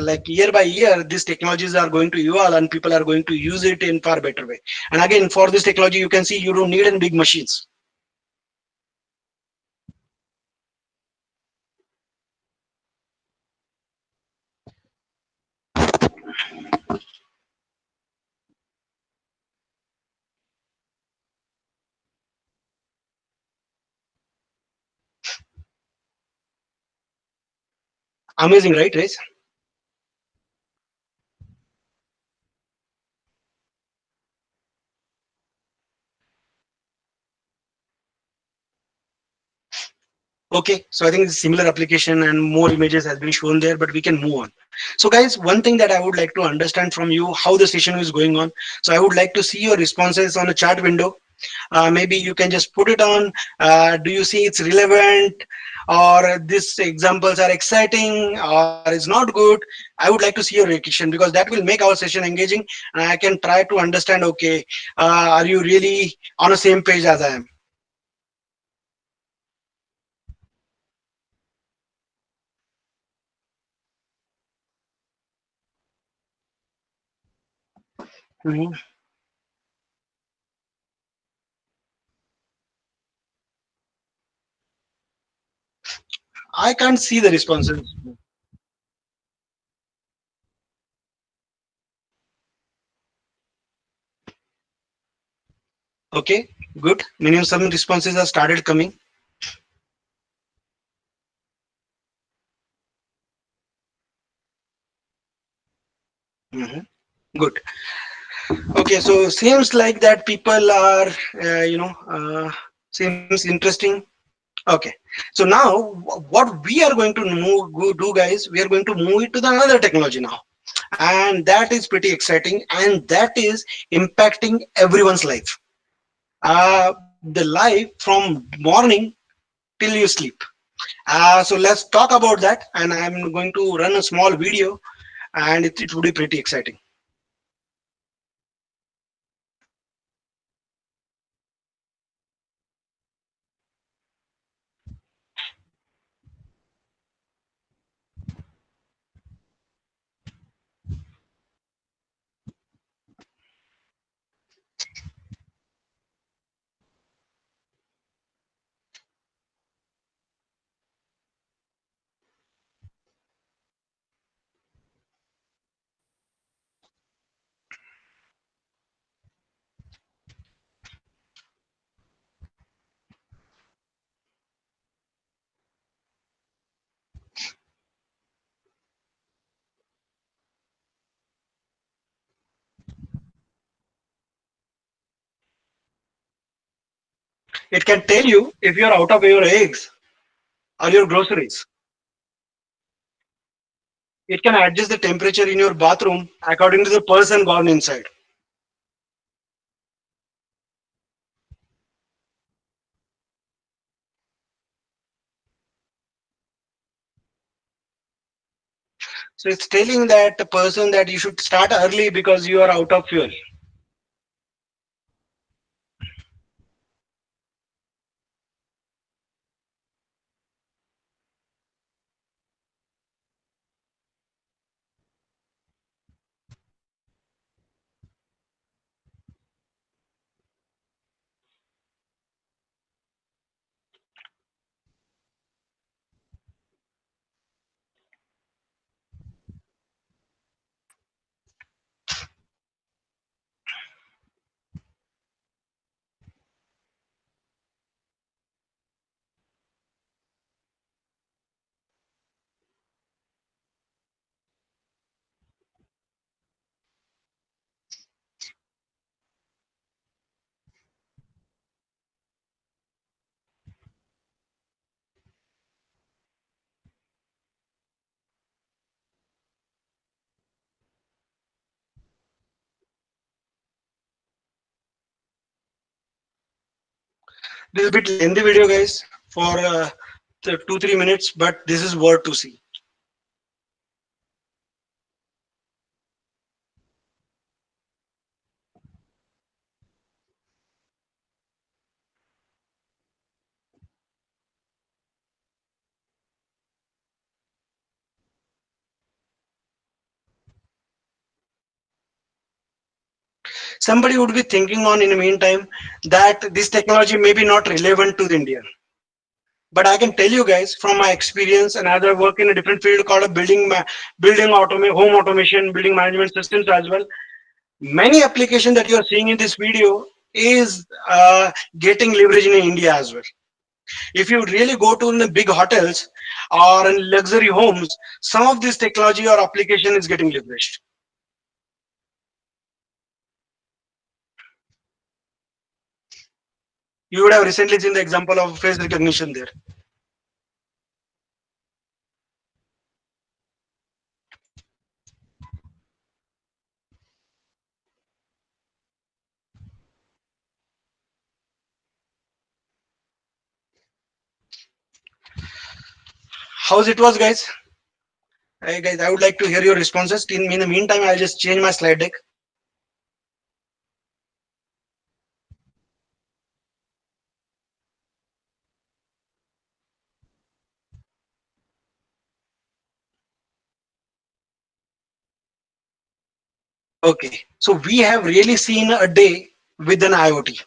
like year by year, these technologies are going to evolve and people are going to use it in far better way. And again, for this technology, you can see you don't need any big machines. Amazing, right, Race? Okay, so I think it's a similar application and more images has been shown there, but we can move on. So guys, one thing that I would like to understand from you, how the session is going on. So I would like to see your responses on the chat window. Maybe you can just put it on. Do you see it's relevant, or these examples are exciting or is not good? I would like to see your reaction, because that will make our session engaging, and I can try to understand, okay, are you really on the same page as I am? Mhm. I can't see the responses. Okay, good. Minimum some responses have started coming. Mhm. Good. Okay, so seems like that people are, seems interesting. Okay, so now what we are going to do, guys, we are going to move it to the another technology now, and that is pretty exciting, and that is impacting everyone's life. The life from morning till you sleep. So let's talk about that, and I'm going to run a small video, and it would be pretty exciting. It can tell you if you're out of your eggs or your groceries. It can adjust the temperature in your bathroom according to the person gone inside. So it's telling that the person that you should start early because you are out of fuel. This is a bit lengthy video, guys, for 2-3 minutes, but this is worth to see. Somebody would be thinking on in the meantime that this technology may be not relevant to the India. But I can tell you guys from my experience, and as I work in a different field called a home automation, building management systems as well. Many applications that you are seeing in this video is getting leveraged in India as well. If you really go to the big hotels or in luxury homes, some of this technology or application is getting leveraged. You would have recently seen the example of face recognition there. how's it was, guys? Hey guys, I would like to hear your responses. In the meantime, I'll just change my slide deck. Okay, so we have really seen a day with an IoT.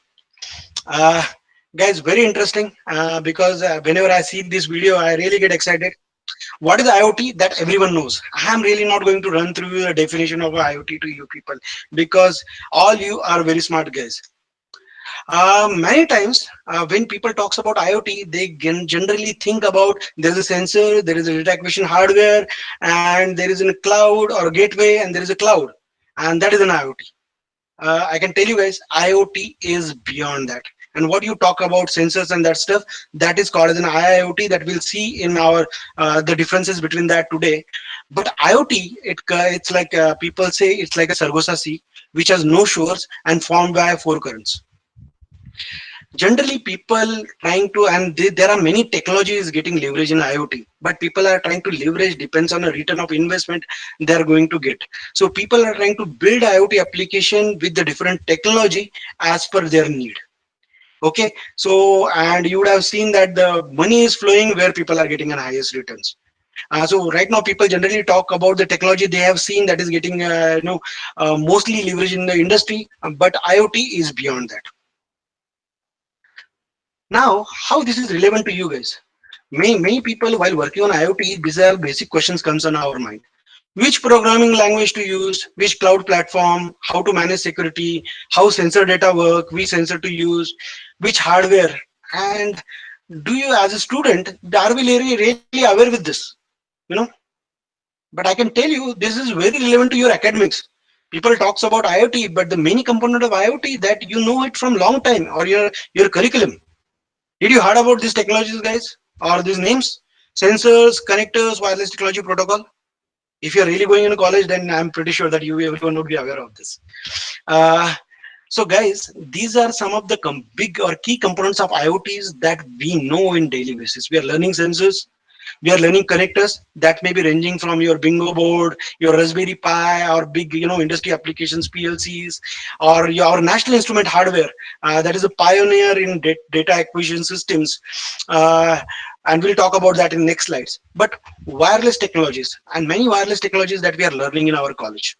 Uh, Guys, very interesting because whenever I see this video, I really get excited. What is IoT? That everyone knows. I am really not going to run through the definition of IoT to you people because all you are very smart guys. Many times when people talks about IoT, they generally think about there is a sensor, there is a data acquisition hardware, and there is a cloud or gateway, and there is a cloud, and that is an IoT. I can tell you guys, IoT is beyond that. And what you talk about sensors and that stuff, that is called as an IIoT. That we'll see in our the differences between that today. But IoT, it's like people say it's like a Sargasso Sea, which has no shores and formed by four currents. Generally people trying to, and there are many technologies getting leverage in IoT, but people are trying to leverage depends on a return of investment they are going to get. So people are trying to build IoT application with the different technology as per their need. Okay, so and you would have seen that the money is flowing where people are getting an highest returns. So right now people generally talk about the technology they have seen that is getting mostly leverage in the industry, but IoT is beyond that. Now, how this is relevant to you guys? Many people while working on IoT, these are basic questions comes on our mind. Which programming language to use, which cloud platform, how to manage security, how sensor data work, which sensor to use, which hardware, and do you as a student, are we really aware with this? You know, but I can tell you this is very relevant to your academics. People talks about IoT, but the many component of IoT that you know it from long time or your curriculum. Did you heard about these technologies, guys, or these names? Sensors, connectors, wireless technology protocol. If you're really going into college, then I'm pretty sure that everyone would be aware of this. So guys, these are some of the big or key components of IoTs that we know in daily basis. We are learning sensors, we are learning connectors that may be ranging from your bingo board, your Raspberry Pi, or big industry applications, PLCs, or your national instrument hardware that is a pioneer in data acquisition systems. And we'll talk about that in next slides. But wireless technologies and many wireless technologies that we are learning in our college,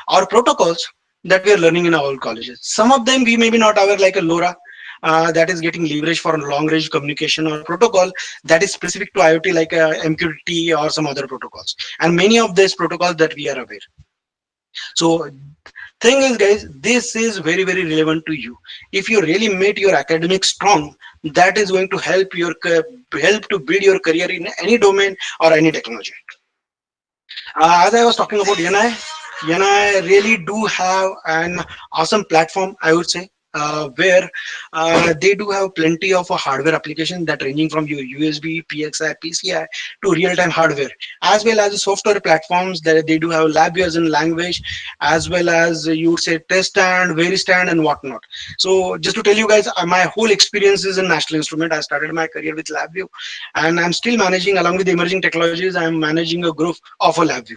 our protocols that we are learning in our colleges. Some of them we may be not aware, like a LoRa that is getting leverage for long range communication, or protocol that is specific to IoT, like MQTT or some other protocols. And many of these protocols that we are aware. So thing is, guys, this is very relevant to you. If you really made your academics strong, that is going to help to build your career in any domain or any technology. As I was talking about Yanai really do have an awesome platform, I would say, where they do have plenty of hardware application that ranging from your USB, PXI, PCI to real-time hardware, as well as software platforms that they do have LabVIEW as in language, as well as you would say TestStand, VeriStand, and whatnot. So just to tell you guys, my whole experience is in National Instrument. I started my career with LabVIEW, and I'm still managing, along with the emerging technologies, I'm managing a group of a LabVIEW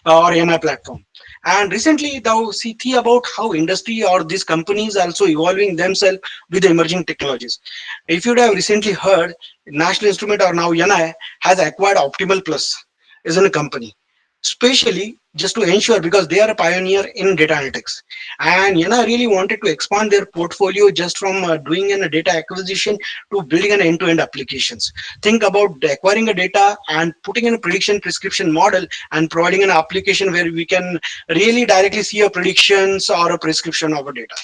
or ANI platform. And recently thou see about how industry or these companies also evolving themselves with the emerging technologies. If you would have recently heard, National Instrument or now Yanai has acquired Optimal Plus as a company, especially just to ensure, because they are a pioneer in data analytics. And Yanai really wanted to expand their portfolio just from doing a data acquisition to building an end-to-end applications. Think about acquiring a data and putting in a prediction prescription model and providing an application where we can really directly see a predictions or a prescription of a data.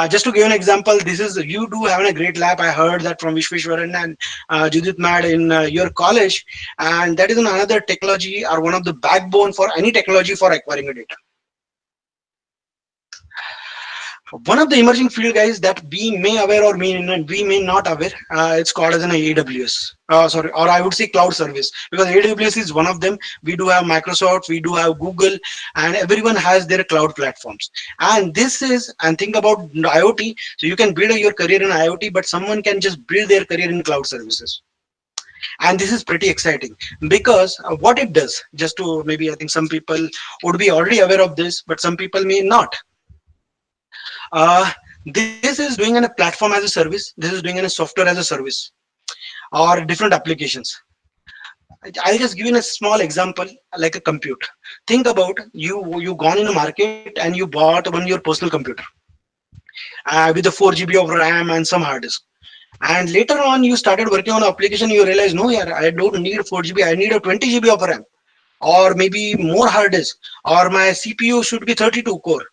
Just to give an example, you do have a great lab. I heard that from Vishweshwaran and Judith Mad in your college, and that is another technology or one of the backbone for any technology for acquiring a data. One of the emerging field, guys, that we may aware or we may not aware, it's called as an AWS. Or I would say cloud service, because AWS is one of them. We do have Microsoft, we do have Google, and everyone has their cloud platforms. And think about IoT. So you can build your career in IoT, but someone can just build their career in cloud services. And this is pretty exciting because what it does, just to maybe I think some people would be already aware of this, but some people may not. Uh, this is doing in a platform as a service. This is doing in a software as a service or different applications. I'll just give you a small example, like a compute. Think about you gone in a market and you bought one your personal computer with a 4 GB of RAM and some hard disk. And later on, you started working on an application. You realize, no, yeah, I don't need 4 GB. I need a 20 GB of RAM, or maybe more hard disk, or my CPU should be 32 core.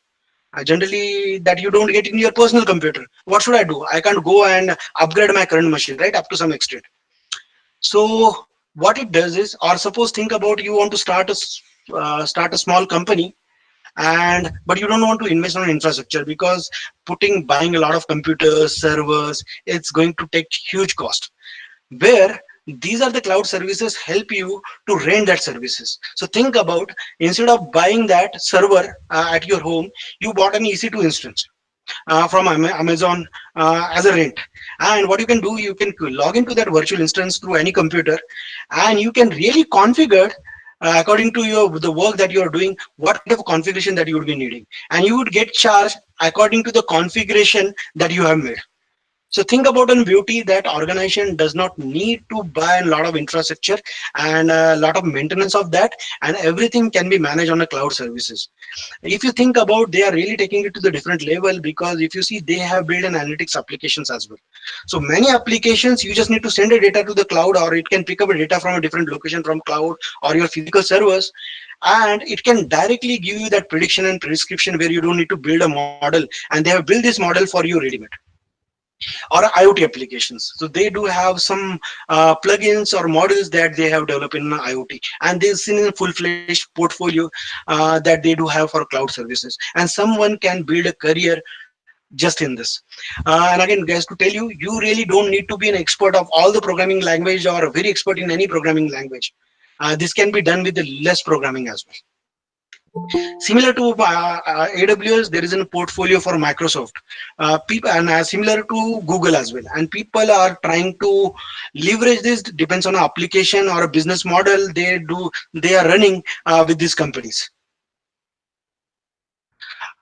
Generally, that you don't get in your personal computer. What should I do? I can't go and upgrade my current machine, right? Up to some extent. So what it does is, or suppose think about you want to start a small company, and but you don't want to invest on infrastructure because buying a lot of computers, servers, it's going to take huge cost. Where these are the cloud services help you to rent that services. So think about, instead of buying that server at your home, you bought an EC2 instance from Amazon as a rent. And what you can do, you can log into that virtual instance through any computer, and you can really configure according to the work that you are doing, what kind of configuration that you would be needing, and you would get charged according to the configuration that you have made. So think about a beauty that organization does not need to buy a lot of infrastructure and a lot of maintenance of that, and everything can be managed on a cloud services. If you think about, they are really taking it to the different level, because if you see, they have built an analytics applications as well. So many applications, you just need to send a data to the cloud, or it can pick up a data from a different location from cloud or your physical servers, and it can directly give you that prediction and prescription where you don't need to build a model, and they have built this model for you ready-made. Or IoT applications. So they do have some plugins or models that they have developed in IoT, and this is in a full-fledged portfolio that they do have for cloud services. And someone can build a career just in this. And again, guys, to tell you, you really don't need to be an expert of all the programming language or a very expert in any programming language. This can be done with the less programming as well. Similar to AWS, there is a portfolio for Microsoft, people, and similar to Google as well. And people are trying to leverage this. Depends on an application or a business model they are running with these companies.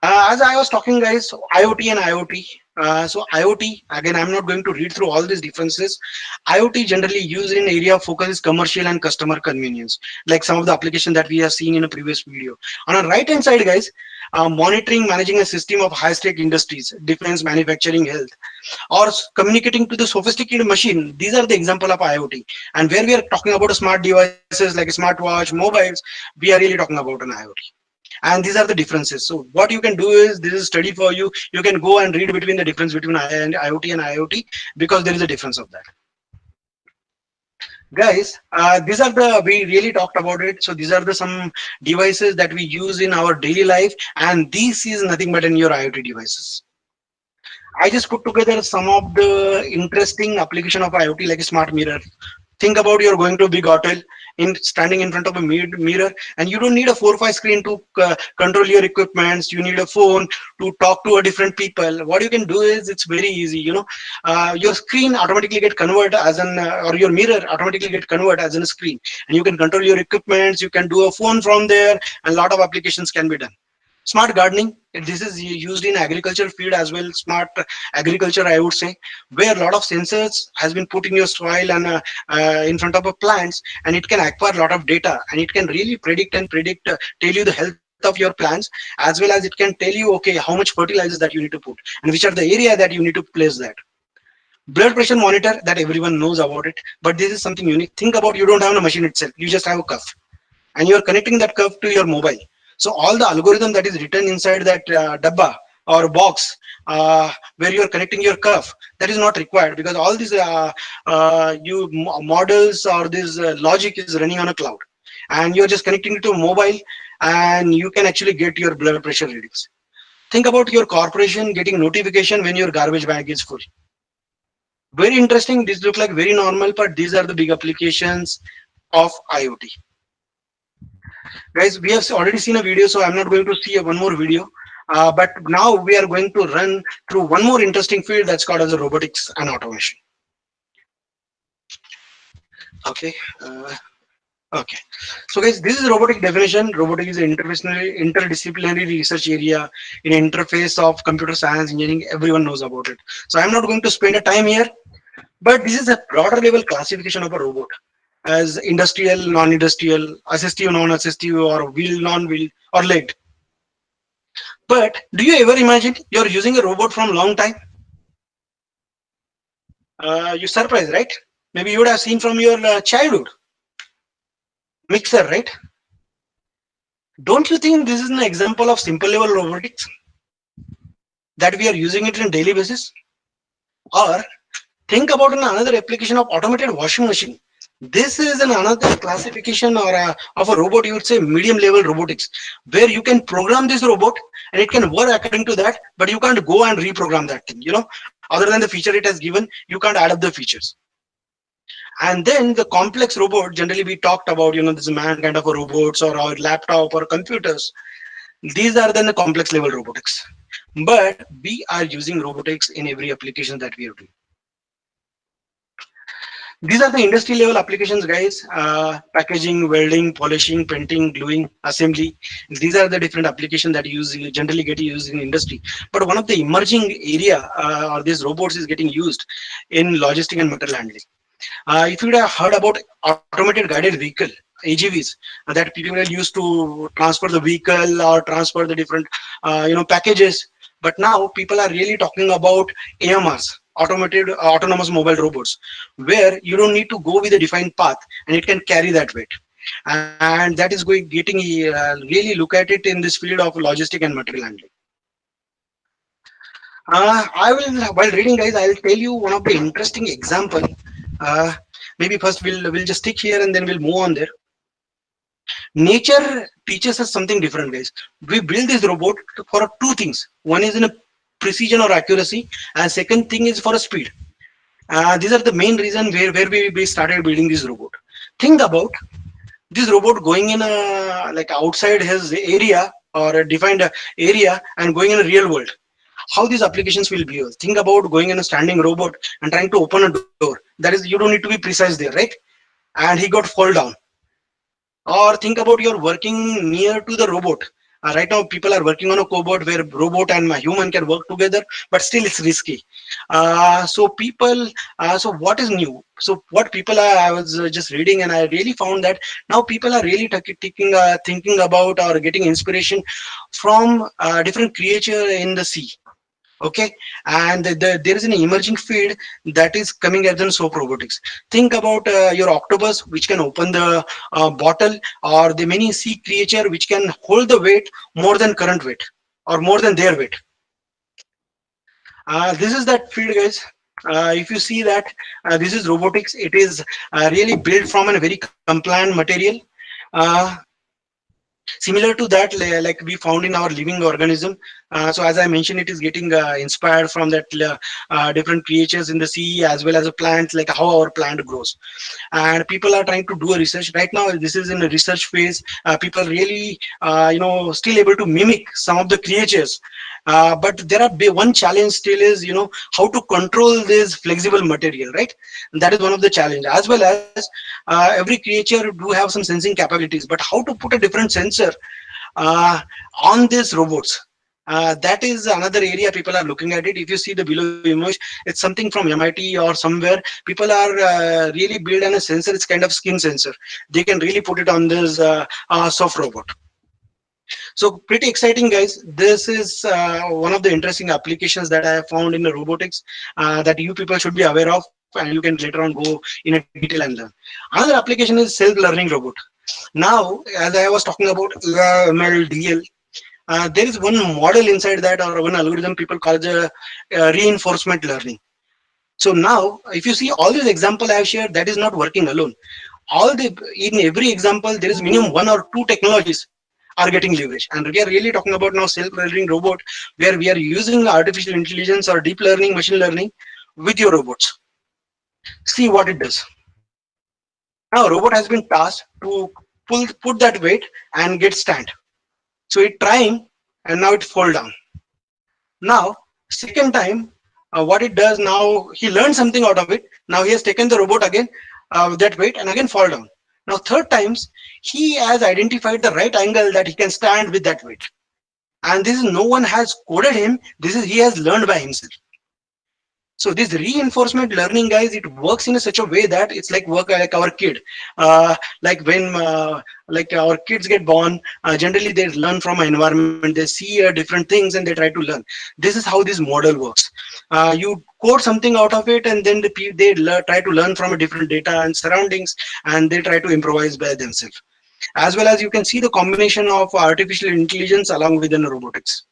As I was talking, guys, IoT and IoT. So IoT, again, I'm not going to read through all these differences. IoT generally used in area of focus is commercial and customer convenience, like some of the application that we have seen in a previous video. On the right hand side, guys, monitoring, managing a system of high-stake industries, defense, manufacturing, health, or communicating to the sophisticated machine. These are the example of IoT. And where we are talking about smart devices like a smartwatch, mobiles, we are really talking about an IoT. And these are the differences. So what you can do is, this is study for you. You can go and read between the difference between IoT and IoT, because there is a difference of that. Guys, these are we really talked about it. So these are some devices that we use in our daily life, and this is nothing but in your IoT devices. I just put together some of the interesting application of IoT, like a smart mirror. Think about, you're going to a big hotel, standing in front of a mirror, and you don't need a 4x screen to control your equipments. You need a phone to talk to a different people. What you can do is, it's very easy. Your screen automatically get converted as or your mirror automatically get converted as a screen, and you can control your equipments. You can do a phone from there, and a lot of applications can be done. Smart gardening, this is used in agriculture field as well. Smart agriculture, I would say, where a lot of sensors has been put in your soil and in front of a plants, and it can acquire a lot of data, and it can really predict tell you the health of your plants, as well as it can tell you, okay, how much fertilizers that you need to put, and which are the area that you need to place that. Blood pressure monitor, that everyone knows about it, but this is something unique. Think about, you don't have a machine itself, you just have a cuff, and you're connecting that cuff to your mobile. So all the algorithm that is written inside that dabba or box where you're connecting your cuff, that is not required, because all these models or this logic is running on a cloud, and you're just connecting it to a mobile, and you can actually get your blood pressure readings. Think about your corporation getting notification when your garbage bag is full. Very interesting. These look like very normal, but these are the big applications of IoT. Guys, we have already seen a video, so I'm not going to see one more video. But now we are going to run through one more interesting field that's called as robotics and automation. Okay. Okay. So guys, this is robotic definition. Robotic is an interdisciplinary research area in interface of computer science, engineering. Everyone knows about it. So I'm not going to spend a time here, but this is a broader level classification of a robot as industrial, non-industrial, assistive, non-assistive, or wheel, non-wheel, or legged. But do you ever imagine you're using a robot from long time? You're surprised, right? Maybe you would have seen from your childhood. Mixer, right? Don't you think this is an example of simple level robotics that we are using it on a daily basis? Or think about another application of automated washing machine. This is another classification of a robot, you would say medium level robotics, where you can program this robot and it can work according to that, but you can't go and reprogram that thing, other than the feature it has given, you can't add up the features. And then the complex robot, generally we talked about, this man kind of a robots or our laptop or computers. These are then the complex level robotics. But we are using robotics in every application that we are doing. These are the industry level applications, guys. Packaging, welding, polishing, painting, gluing, assembly. These are the different applications that generally get used in industry. But one of the emerging area or these robots is getting used in logistic and material handling. If you would have heard about automated guided vehicle, AGVs, that people are used to transfer the vehicle or transfer the different, packages. But now people are really talking about AMRs, autonomous mobile robots, where you don't need to go with a defined path and it can carry that weight. And that is getting really look at it in this field of logistic and material handling. I will, while reading, guys, I'll tell you one of the interesting example. Maybe first we'll just stick here and then we'll move on there. Nature teaches us something different, guys. We build this robot for two things. One is in a precision or accuracy, and second thing is for a speed. These are the main reason where we started building this robot. Think about this robot going in like outside his area or a defined area and going in a real world. How these applications will be used. Think about going in a standing robot and trying to open a door. That is, you don't need to be precise there, right? And he got fall down. Or think about you're working near to the robot. Right now, people are working on a cobot where robot and human can work together, but still it's risky. So what is new? So what people are, I was just reading and I really found that now people are really thinking about or getting inspiration from different creature in the sea. Okay, and there is an emerging field that is coming as in soap robotics. Think about your octopus, which can open the bottle, or the many sea creature which can hold the weight more than current weight or more than their weight. This is that field, guys. If you see that this is robotics, it is really built from a very compliant material. Similar to that, like we found in our living organism. So as I mentioned, it is getting inspired from that different creatures in the sea as well as a plant, like how our plant grows. And people are trying to do a research right now. This is in a research phase. People really, still able to mimic some of the creatures. But there are one challenge still is, how to control this flexible material, right? And that is one of the challenge, as well as every creature do have some sensing capabilities, but how to put a different sensor on these robots. That is another area people are looking at it. If you see the below image, it's something from MIT or somewhere. People are really build on a sensor. It's kind of skin sensor. They can really put it on this soft robot. So pretty exciting, guys. This is one of the interesting applications that I have found in the robotics that you people should be aware of, and you can later on go in a detail and learn. Another application is self-learning robot. Now, as I was talking about MLDL, there is one model inside that, or one algorithm people call the reinforcement learning. So now, if you see all these examples I have shared, that is not working alone. In every example, there is minimum 1 or 2 technologies are getting leveraged, and we are really talking about now self-learning robot, where we are using artificial intelligence or deep learning, machine learning with your robots. See what it does. Now, robot has been tasked to put that weight and get stand. So it trying, and now it fall down. Now, second time, what it does now, he learned something out of it. Now he has taken the robot again, with that weight and again fall down. Now third times, he has identified the right angle that he can stand with that weight. And this is no one has coded him. This is he has learned by himself. So this reinforcement learning, guys, it works in such a way that it's like work like our kid. Like when like our kids get born, generally they learn from an environment. They see different things and they try to learn. This is how this model works. You code something out of it, and then they try to learn from a different data and surroundings, and they try to improvise by themselves. As well as you can see the combination of artificial intelligence along with robotics.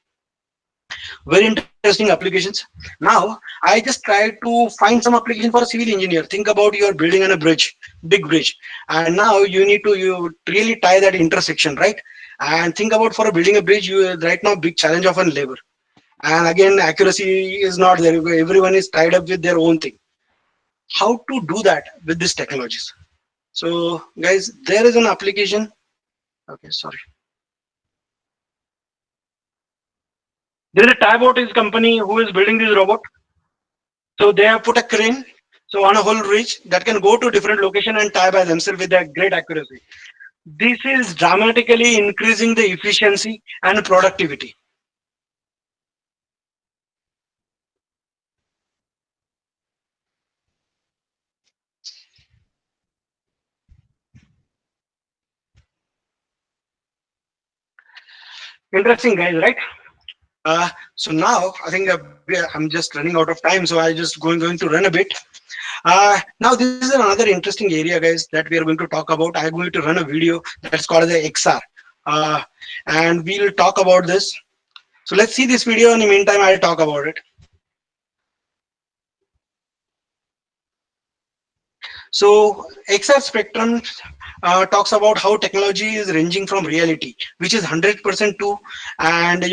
Very interesting applications. Now I just try to find some application for a civil engineer. Think about you are building on a bridge, big bridge, and now you need to really tie that intersection, right? And think about for building a bridge, you right now big challenge of labor, and again accuracy is not there. Everyone is tied up with their own thing. How to do that with these technologies? So guys, there is an application. Okay, sorry. There is a Tybot company who is building this robot. So they have put a crane, so on a whole ridge that can go to different location and tie by themselves with a great accuracy. This is dramatically increasing the efficiency and productivity. Interesting, guys, right? So now I think I'm just running out of time, so I just going to run a bit. Now this is another interesting area, guys, that we are going to talk about. I'm going to run a video that's called the XR, and we'll talk about this. So let's see this video. In the meantime, I'll talk about it. So XR spectrum talks about how technology is ranging from reality, which is 100% to, and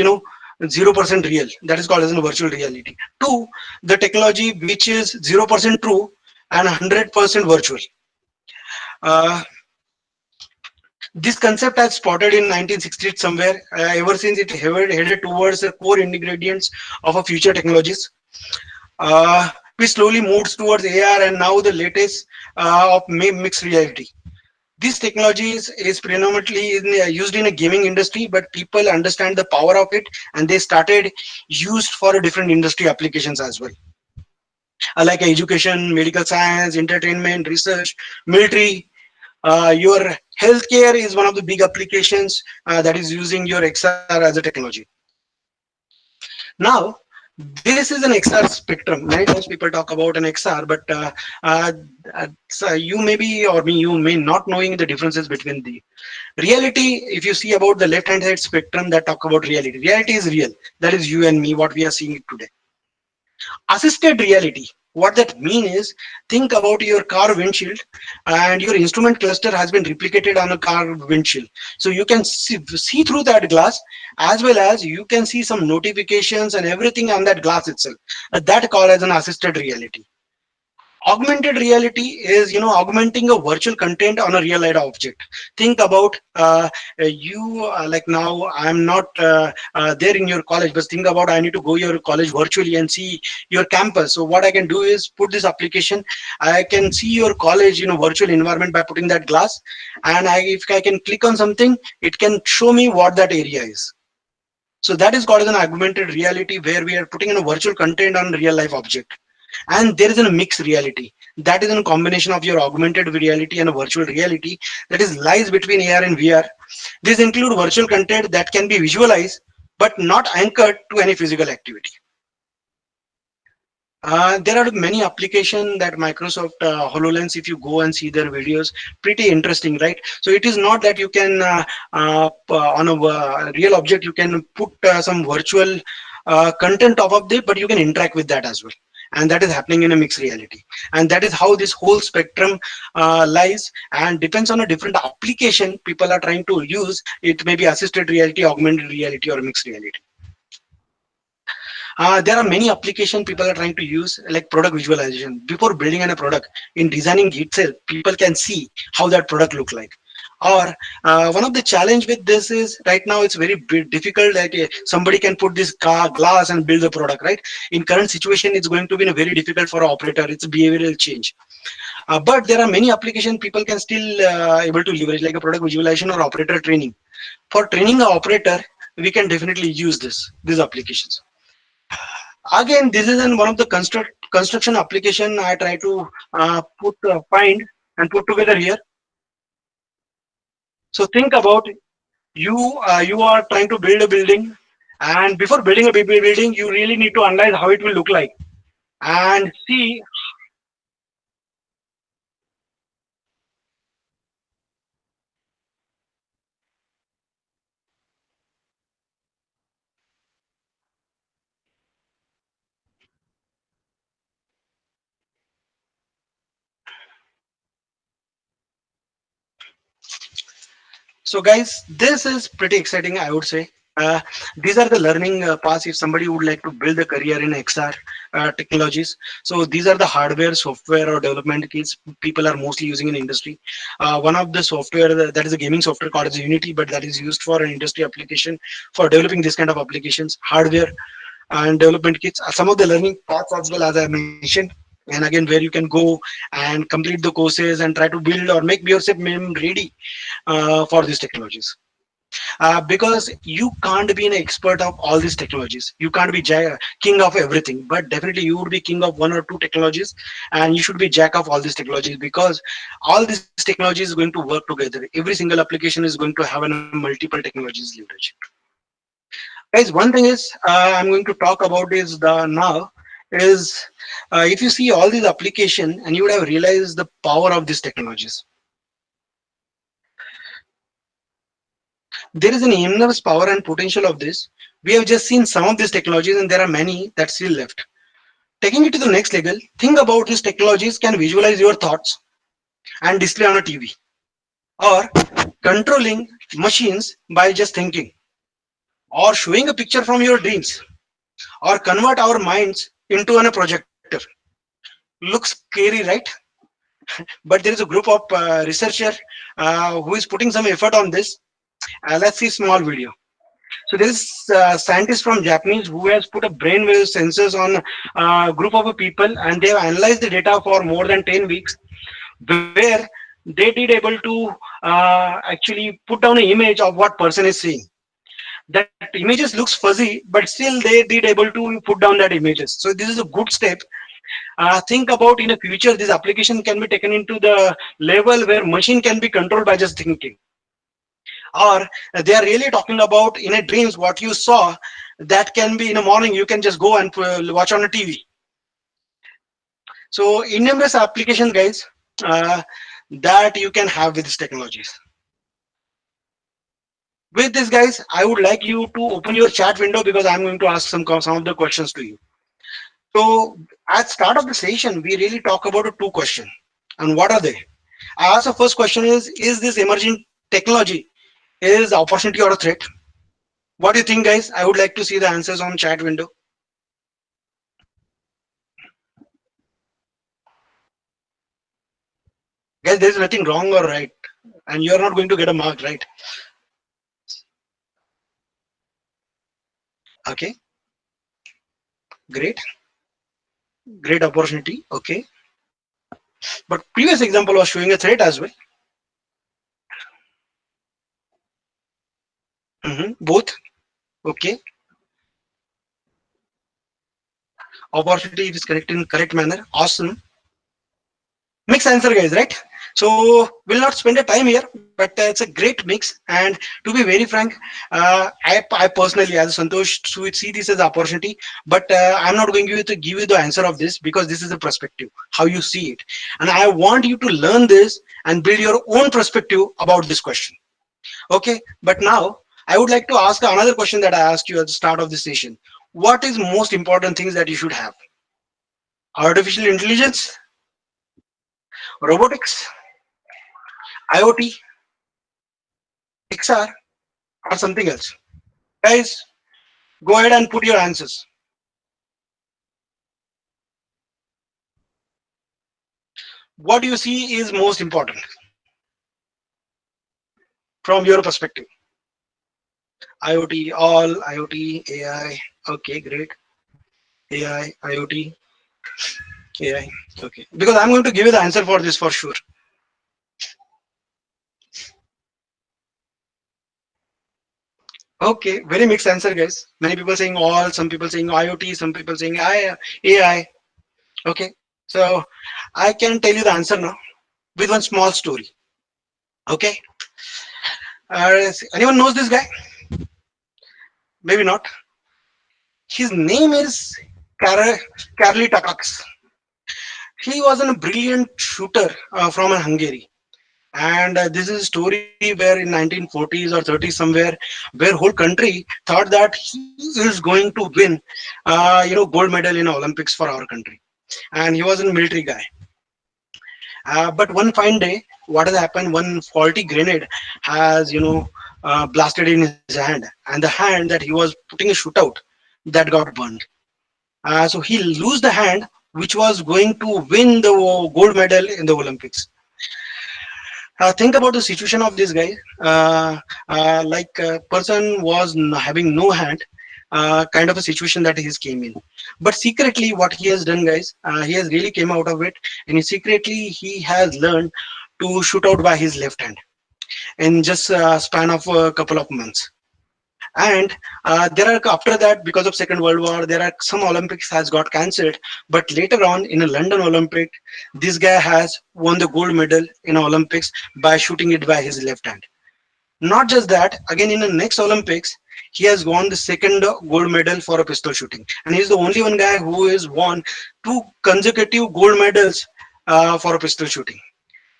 0% real, that is called as a virtual reality, to the technology which is 0% true and 100% virtual. This concept has spotted in 1960s somewhere. Ever since it headed towards the core ingredients of a future technologies. We slowly moved towards AR, and now the latest of mixed reality. This technology is predominantly used in a gaming industry, but people understand the power of it, and they started used for different industry applications as well, like education, medical science, entertainment, research, military. Your healthcare is one of the big applications that is using your XR as a technology. Now, this is an XR spectrum. Many times people talk about an XR, but so you may be, or you may not knowing the differences between the reality. If you see about the left hand side spectrum that talk about reality, reality is real. That is you and me, what we are seeing today. Assisted reality, what that mean is, think about your car windshield, and your instrument cluster has been replicated on a car windshield. So you can see through that glass, as well as you can see some notifications and everything on that glass itself. That called as an assisted reality. Augmented reality is, augmenting a virtual content on a real life object. Think about like now I'm not there in your college, but think about I need to go your college virtually and see your campus. So what I can do is put this application. I can see your college, virtual environment by putting that glass, and if I can click on something, it can show me what that area is. So that is called as an augmented reality, where we are putting in a virtual content on a real life object. And there is a mixed reality, that is a combination of your augmented reality and a virtual reality that is lies between AR and VR. These include virtual content that can be visualized but not anchored to any physical activity. There are many applications that Microsoft HoloLens, if you go and see their videos, pretty interesting, right? So it is not that you can on a real object you can put some virtual content off of it, but you can interact with that as well. And that is happening in a mixed reality, and that is how this whole spectrum lies, and depends on a different application people are trying to use. It may be assisted reality, augmented reality, or mixed reality. There are many applications people are trying to use, like product visualization. Before building a product, in designing itself, people can see how that product look like. Or one of the challenge with this is right now it's very difficult that somebody can put this glass and build the product, right? In current situation, it's going to be very difficult for an operator. It's a behavioral change. But there are many applications people can still able to leverage, like a product visualization or operator training. For training an operator, we can definitely use these applications. Again, this is one of the construction application I try to find and put together here. So think about you are trying to build a building, and before building a building, you really need to analyze how it will look like and see. So guys, this is pretty exciting, I would say. These are the learning paths if somebody would like to build a career in XR technologies. So these are the hardware, software, or development kits people are mostly using in industry. One of the software that is a gaming software called as Unity, but that is used for an industry application for developing this kind of applications, hardware and development kits. Some of the learning paths as well, as I mentioned, and again where you can go and complete the courses and try to build or make yourself ready for these technologies. Because you can't be an expert of all these technologies, you can't be king of everything, but definitely you would be king of one or two technologies, and you should be jack of all these technologies, because all these technologies is going to work together. Every single application is going to have a multiple technologies leverage. Guys, one thing is I'm going to talk about is the now is if you see all these application, and you would have realized the power of these technologies. There is an enormous power and potential of this. We have just seen some of these technologies, and there are many that still left. Taking it to the next level, think about these technologies can visualize your thoughts and display on a TV, or controlling machines by just thinking, or showing a picture from your dreams, or convert our minds into a projector. Looks scary, right? But there is a group of researcher who is putting some effort on this. Let's see small video. So there is a scientist from Japanese who has put a brainwave sensors on a group of people, and they have analyzed the data for more than 10 weeks, where they did able to actually put down an image of what person is seeing. That images looks fuzzy, but still they did able to put down that images. So this is a good step. Think about in the future, this application can be taken into the level where machine can be controlled by just thinking. Or they are really talking about in a dreams what you saw, that can be in the morning you can just go and watch on a TV. So enormous applications, guys, that you can have with these technologies. With this, guys, I would like you to open your chat window, because I'm going to ask some of the questions to you. So at start of the session, we really talk about two questions, and what are they? I ask the first question is this emerging technology is opportunity or a threat? What do you think, guys? I would like to see the answers on chat window. Guys, there's nothing wrong or right, and you're not going to get a mark, right? Okay, great opportunity. Okay, but previous example was showing a threat as well. Both. Okay, opportunity is correct in correct manner. Awesome. Mixed answer, guys, right? So we'll not spend a time here, but it's a great mix. And to be very frank, I personally, as Santosh, would see this as an opportunity, but I'm not going to give you the answer of this, because this is a perspective, how you see it. And I want you to learn this and build your own perspective about this question. Okay, but now I would like to ask another question that I asked you at the start of the session. What is most important things that you should have? Artificial intelligence, robotics, IoT, XR, or something else? Guys, go ahead and put your answers. What do you see is most important from your perspective? IoT, all IoT, AI. Okay, great. AI, IoT. AI. Okay, because I'm going to give you the answer for this for sure. Okay, very mixed answer, guys. Many people saying all, some people saying IoT, some people saying AI. Okay, so I can tell you the answer now with one small story. Okay, anyone knows this guy? Maybe not. His name is Karli Takacs. He was a brilliant shooter from Hungary. And this is a story where in 1940s or 30s somewhere, where whole country thought that he is going to win, gold medal in Olympics for our country. And he was a military guy. But one fine day, what has happened? One faulty grenade has, blasted in his hand, and the hand that he was putting a shootout that got burned. So he lose the hand, which was going to win the gold medal in the Olympics. Think about the situation of this guy. Like a person was having no hand, kind of a situation that he's came in. But secretly, what he has done, guys, he has really came out of it, and secretly he has learned to shoot out by his left hand in just a span of a couple of months. And there are after that, because of Second World War, there are some Olympics has got cancelled. But later on in a London Olympic, this guy has won the gold medal in Olympics by shooting it by his left hand. Not just that, again in the next Olympics, he has won the second gold medal for a pistol shooting, and he's the only one guy who has won 2 consecutive gold medals for a pistol shooting.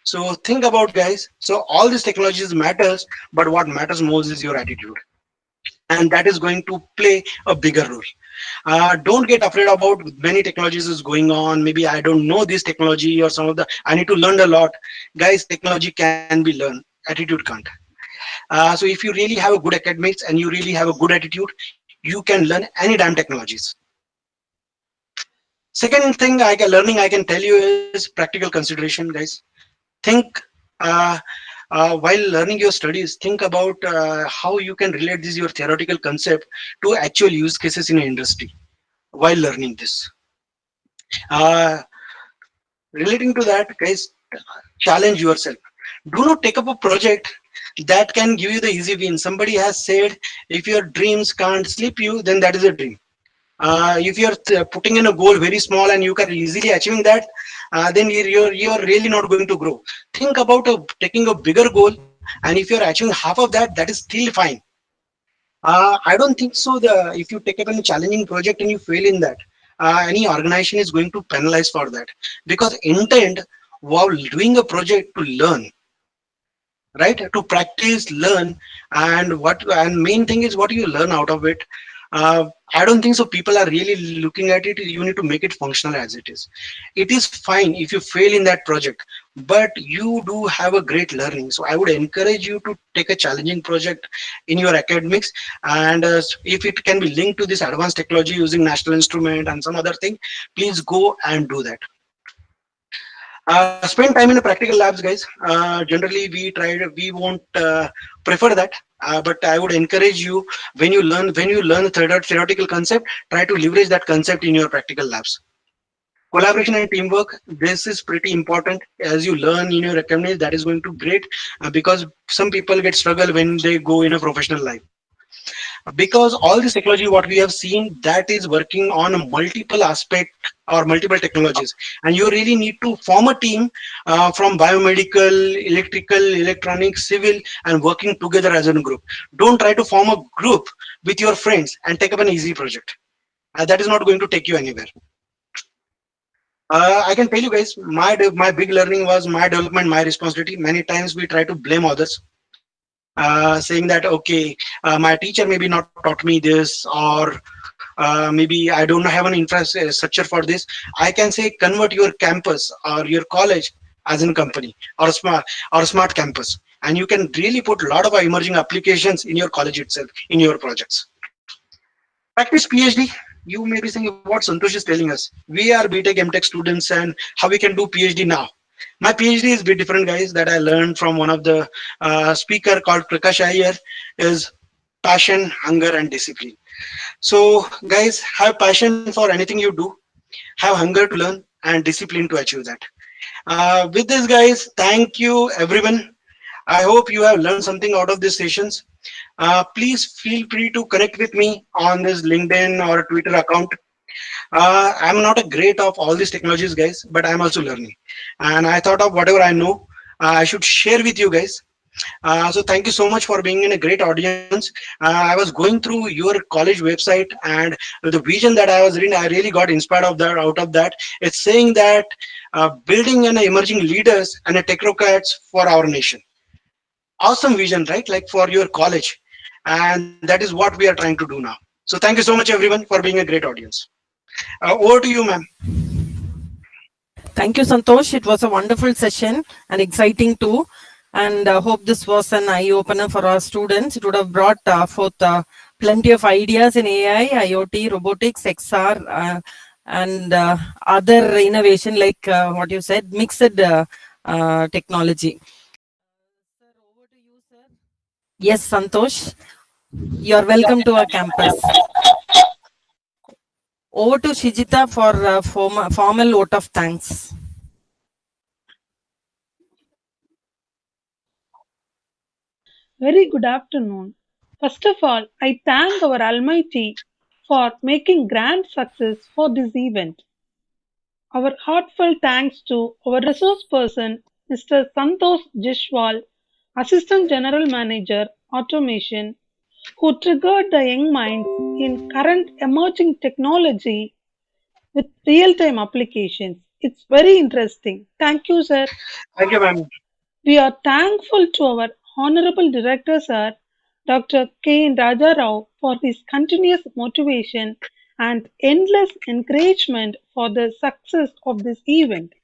So think about, guys. So all these technologies matters, but what matters most is your attitude, and that is going to play a bigger role. Don't get afraid about many technologies is going on. Maybe I don't know this technology or some of the, I need to learn a lot. Guys, technology can be learned, attitude can't. So if you really have a good academics and you really have a good attitude, you can learn any damn technologies. Second thing learning I can tell you is practical consideration, guys. Think while learning your studies, think about how you can relate this your theoretical concept to actual use cases in an industry while learning this. Relating to that, guys, challenge yourself. Do not take up a project that can give you the easy win. Somebody has said, if your dreams can't sleep you, then that is a dream. If you're putting in a goal very small and you can easily achieving that, then you're really not going to grow. Think about taking a bigger goal, and if you're achieving half of that, that is still fine. I don't think so. If you take up a challenging project and you fail in that, any organization is going to penalize for that, because intent while doing a project to learn, right, to practice, learn, and main thing is what you learn out of it. I don't think so people are really looking at it. You need to make it functional as it is. It is fine if you fail in that project, but you do have a great learning. So I would encourage you to take a challenging project in your academics, and if it can be linked to this advanced technology using National Instrument and some other thing, please go and do that. Spend time in the practical labs, guys. Generally we won't prefer that, but I would encourage you, when you learn the theoretical concept, try to leverage that concept in your practical labs. Collaboration and teamwork, this is pretty important as you learn in your academy. That is going to great, because some people get struggle when they go in a professional life, because all this technology what we have seen, that is working on a multiple aspect or multiple technologies, and you really need to form a team from biomedical, electrical, electronics, civil, and working together as a group. Don't try to form a group with your friends and take up an easy project. That is not going to take you anywhere. I can tell you, guys, my big learning was my development, my responsibility. Many times we try to blame others, saying that, okay, my teacher maybe not taught me this, or maybe I don't have an infrastructure for this. I can say, convert your campus or your college as a company, or a smart campus, and you can really put a lot of emerging applications in your college itself, in your projects. Practice PhD. You may be saying what Santosh is telling us. We are BTech, MTech students, and how we can do PhD now. My PhD is a bit different, guys, that I learned from one of the speaker called Prakash Iyer, is passion, hunger, and discipline. So, guys, have passion for anything you do, have hunger to learn, and discipline to achieve that. With this, guys, thank you everyone. I hope you have learned something out of these sessions. Please feel free to connect with me on this LinkedIn or Twitter account. I'm not a great of all these technologies, guys, but I'm also learning. And I thought of whatever I know, I should share with you guys. So thank you so much for being in a great audience. I was going through your college website, and the vision that I was reading, I really got inspired of that. Out of that, it's saying that building an emerging leaders and a technocrats for our nation. Awesome vision, right? Like for your college, and that is what we are trying to do now. So thank you so much, everyone, for being a great audience. Over to you, ma'am.
Thank you, Santosh. It was a wonderful session and exciting too. And hope this was an eye-opener for our students. It would have brought forth plenty of ideas in AI, IoT, robotics, XR, and other innovation like what you said, mixed technology. Sir, over to you, sir. Yes, Santosh. You're welcome to our campus. Over to Shijita for formal vote of thanks.
Very good afternoon. First of all, I thank our Almighty for making grand success for this event. Our heartfelt thanks to our resource person, Mr. Santosh Jishwal, Assistant General Manager, Automation, who triggered the young minds in current emerging technology with real-time applications. It's very interesting. Thank you, sir.
Thank you, ma'am.
We are thankful to our Honorable Director, Sir, Dr. K. Raja Rao, for his continuous motivation and endless encouragement for the success of this event.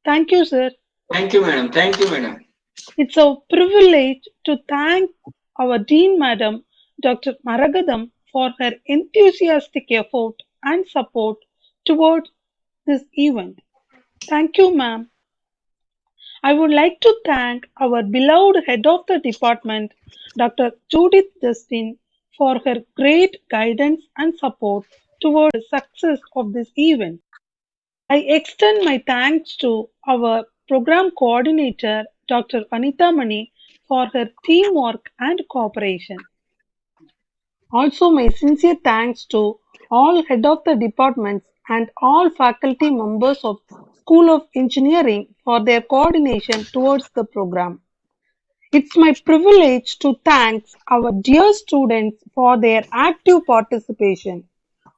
Thank you, sir.
Thank you, madam. Thank you, madam.
It's a privilege to thank our Dean Madam, Dr. Maragadam, for her enthusiastic effort and support towards this event. Thank you, ma'am. I would like to thank our beloved head of the department, Dr. Judith Justin, for her great guidance and support towards the success of this event. I extend my thanks to our program coordinator, Dr. Anita Mani, for her teamwork and cooperation. Also, my sincere thanks to all head of the departments and all faculty members of School of Engineering for their coordination towards the program. It's my privilege to thank our dear students for their active participation.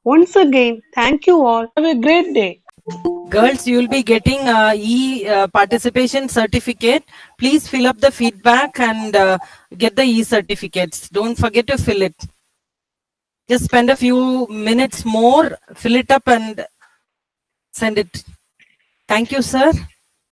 Once again, thank you all. Have a great day.
Girls, you will be getting participation certificate. Please fill up the feedback and get the e-certificates. Don't forget to fill it. Just spend a few minutes more, fill it up and send it. Thank you, sir.